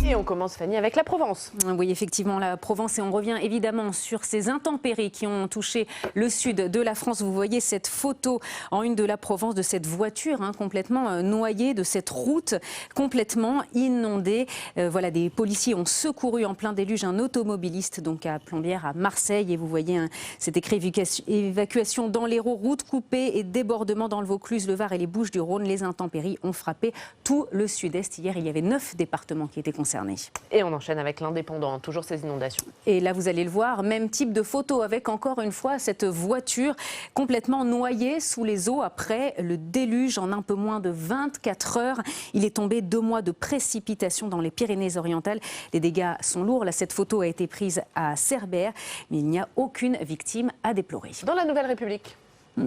Et on commence, Fanny, avec la Provence. Oui, effectivement, la Provence. Et on revient évidemment sur ces intempéries qui ont touché le sud de la France. Vous voyez cette photo en une de la Provence de cette voiture complètement noyée, de cette route complètement inondée. Voilà, des policiers ont secouru en plein déluge un automobiliste donc à Plombières, à Marseille. Et vous voyez, c'est écrit évacuation dans l'Hérault, route coupée et débordement dans le Vaucluse, le Var et les Bouches-du-Rhône. Les intempéries ont frappé tout le sud-est. Hier, il y avait 9 départements qui étaient concernés. Et on enchaîne avec l'Indépendant, toujours ces inondations. Et là, vous allez le voir, même type de photo avec encore une fois cette voiture complètement noyée sous les eaux après le déluge en un peu moins de 24 heures. Il est tombé 2 mois de précipitations dans les Pyrénées-Orientales. Les dégâts sont lourds. Là, cette photo a été prise à Cerbère, mais il n'y a aucune victime à déplorer. Dans la Nouvelle République.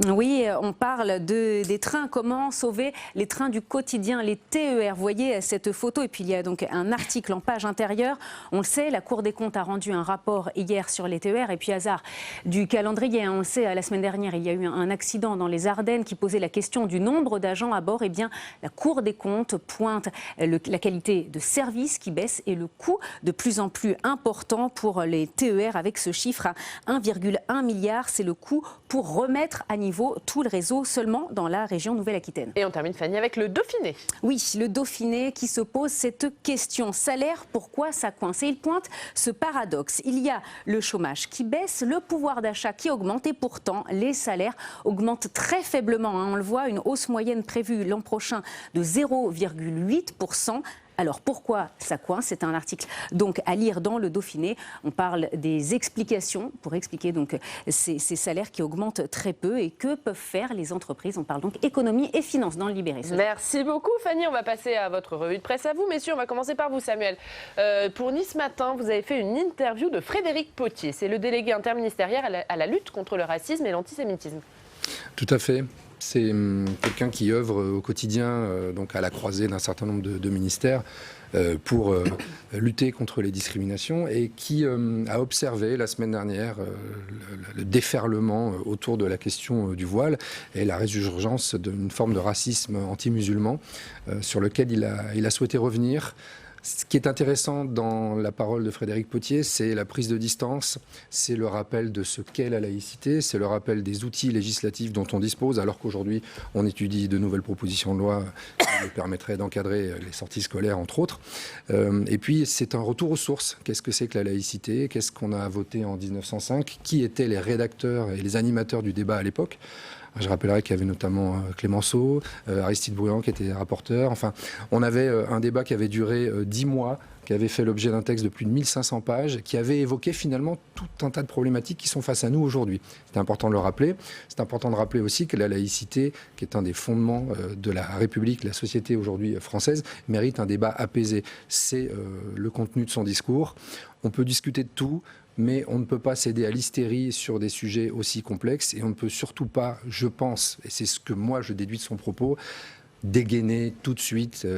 Oui, on parle des trains, comment sauver les trains du quotidien, les TER. Vous voyez cette photo et puis il y a donc un article en page intérieure. On le sait, la Cour des comptes a rendu un rapport hier sur les TER et puis hasard du calendrier. On le sait, la semaine dernière, il y a eu un accident dans les Ardennes qui posait la question du nombre d'agents à bord. Eh bien, la Cour des comptes pointe la qualité de service qui baisse et le coût de plus en plus important pour les TER avec ce chiffre à 1,1 milliard. C'est le coût pour remettre à niveau tout le réseau seulement dans la région Nouvelle-Aquitaine. Et on termine, Fanny, avec le Dauphiné. Oui, le Dauphiné qui se pose cette question. Salaire, pourquoi ça coince? Et il pointe ce paradoxe. Il y a le chômage qui baisse, le pouvoir d'achat qui augmente et pourtant les salaires augmentent très faiblement. On le voit, une hausse moyenne prévue l'an prochain de 0,8%. Alors pourquoi ça coince? C'est un article donc à lire dans le Dauphiné. On parle des explications pour expliquer donc ces salaires qui augmentent très peu et que peuvent faire les entreprises. On parle donc économie et finances dans le Libéré. Merci beaucoup Fanny. On va passer à votre revue de presse à vous. Messieurs, on va commencer par vous Samuel. Pour Nice Matin, vous avez fait une interview de Frédéric Potier. C'est le délégué interministériel à la lutte contre le racisme et l'antisémitisme. Tout à fait. C'est quelqu'un qui œuvre au quotidien, donc à la croisée d'un certain nombre de ministères, pour lutter contre les discriminations et qui a observé la semaine dernière le déferlement autour de la question du voile et la résurgence d'une forme de racisme anti-musulman sur lequel il a souhaité revenir. Ce qui est intéressant dans la parole de Frédéric Potier, c'est la prise de distance, c'est le rappel de ce qu'est la laïcité, c'est le rappel des outils législatifs dont on dispose, alors qu'aujourd'hui on étudie de nouvelles propositions de loi qui nous permettraient d'encadrer les sorties scolaires, entre autres. Et puis c'est un retour aux sources. Qu'est-ce que c'est que la laïcité? Qu'est-ce qu'on a voté en 1905? Qui étaient les rédacteurs et les animateurs du débat à l'époque? Je rappellerai qu'il y avait notamment Clémenceau, Aristide Briand qui était rapporteur. Enfin, on avait un débat qui avait duré 10 mois, qui avait fait l'objet d'un texte de plus de 1500 pages, qui avait évoqué finalement tout un tas de problématiques qui sont face à nous aujourd'hui. C'est important de le rappeler. C'est important de rappeler aussi que la laïcité, qui est un des fondements de la République, la société aujourd'hui française, mérite un débat apaisé. C'est le contenu de son discours. On peut discuter de tout, mais on ne peut pas céder à l'hystérie sur des sujets aussi complexes, et on ne peut surtout pas, je pense, et c'est ce que moi je déduis de son propos, dégainer tout de suite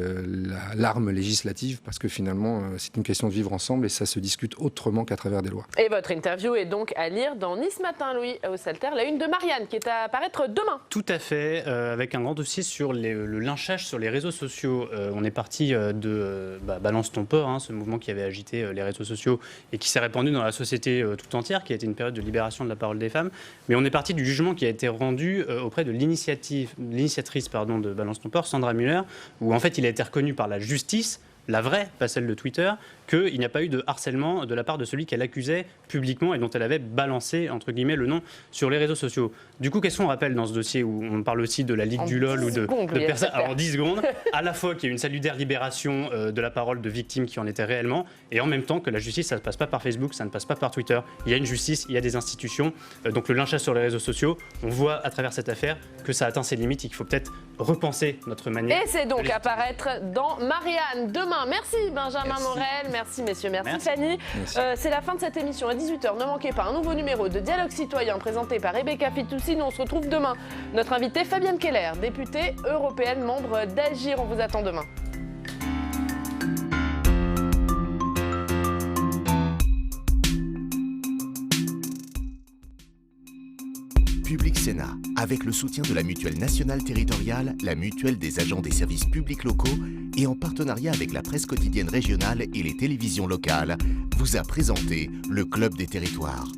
l'arme législative, parce que finalement c'est une question de vivre ensemble et ça se discute autrement qu'à travers des lois. Et votre interview est donc à lire dans Nice Matin, Louis Salter, la une de Marianne qui est à apparaître demain. Tout à fait, avec un grand dossier sur le lynchage sur les réseaux sociaux. On est parti de Balance ton port, ce mouvement qui avait agité les réseaux sociaux et qui s'est répandu dans la société tout entière, qui a été une période de libération de la parole des femmes. Mais on est parti du jugement qui a été rendu auprès de l'initiatrice de Balance ton port, Sandra Müller, où en fait il a été reconnu par la justice, la vraie, pas celle de Twitter, qu'il n'y a pas eu de harcèlement de la part de celui qu'elle accusait publiquement et dont elle avait balancé, entre guillemets, le nom sur les réseaux sociaux. Du coup, qu'est-ce qu'on rappelle dans ce dossier où on parle aussi de la Ligue du LOL ou de personnes... Alors, en 10 secondes, à la fois qu'il y a une salutaire libération de la parole de victimes qui en étaient réellement, et en même temps que la justice, ça ne passe pas par Facebook, ça ne passe pas par Twitter. Il y a une justice, il y a des institutions. Donc le lynchage sur les réseaux sociaux, on voit à travers cette affaire que ça atteint ses limites et qu'il faut peut-être repenser notre manière. Et c'est donc à apparaître dans Marianne demain. Merci Benjamin Morel, merci messieurs, merci Fanny. C'est la fin de cette émission à 18h. Ne manquez pas un nouveau numéro de Dialogue Citoyen présenté par Rebecca Fitoussi. Nous on se retrouve demain. Notre invitée Fabienne Keller, députée européenne, membre d'Agir. On vous attend demain. Public Sénat, avec le soutien de la Mutuelle nationale territoriale, la Mutuelle des agents des services publics locaux et en partenariat avec la presse quotidienne régionale et les télévisions locales, vous a présenté le Club des territoires.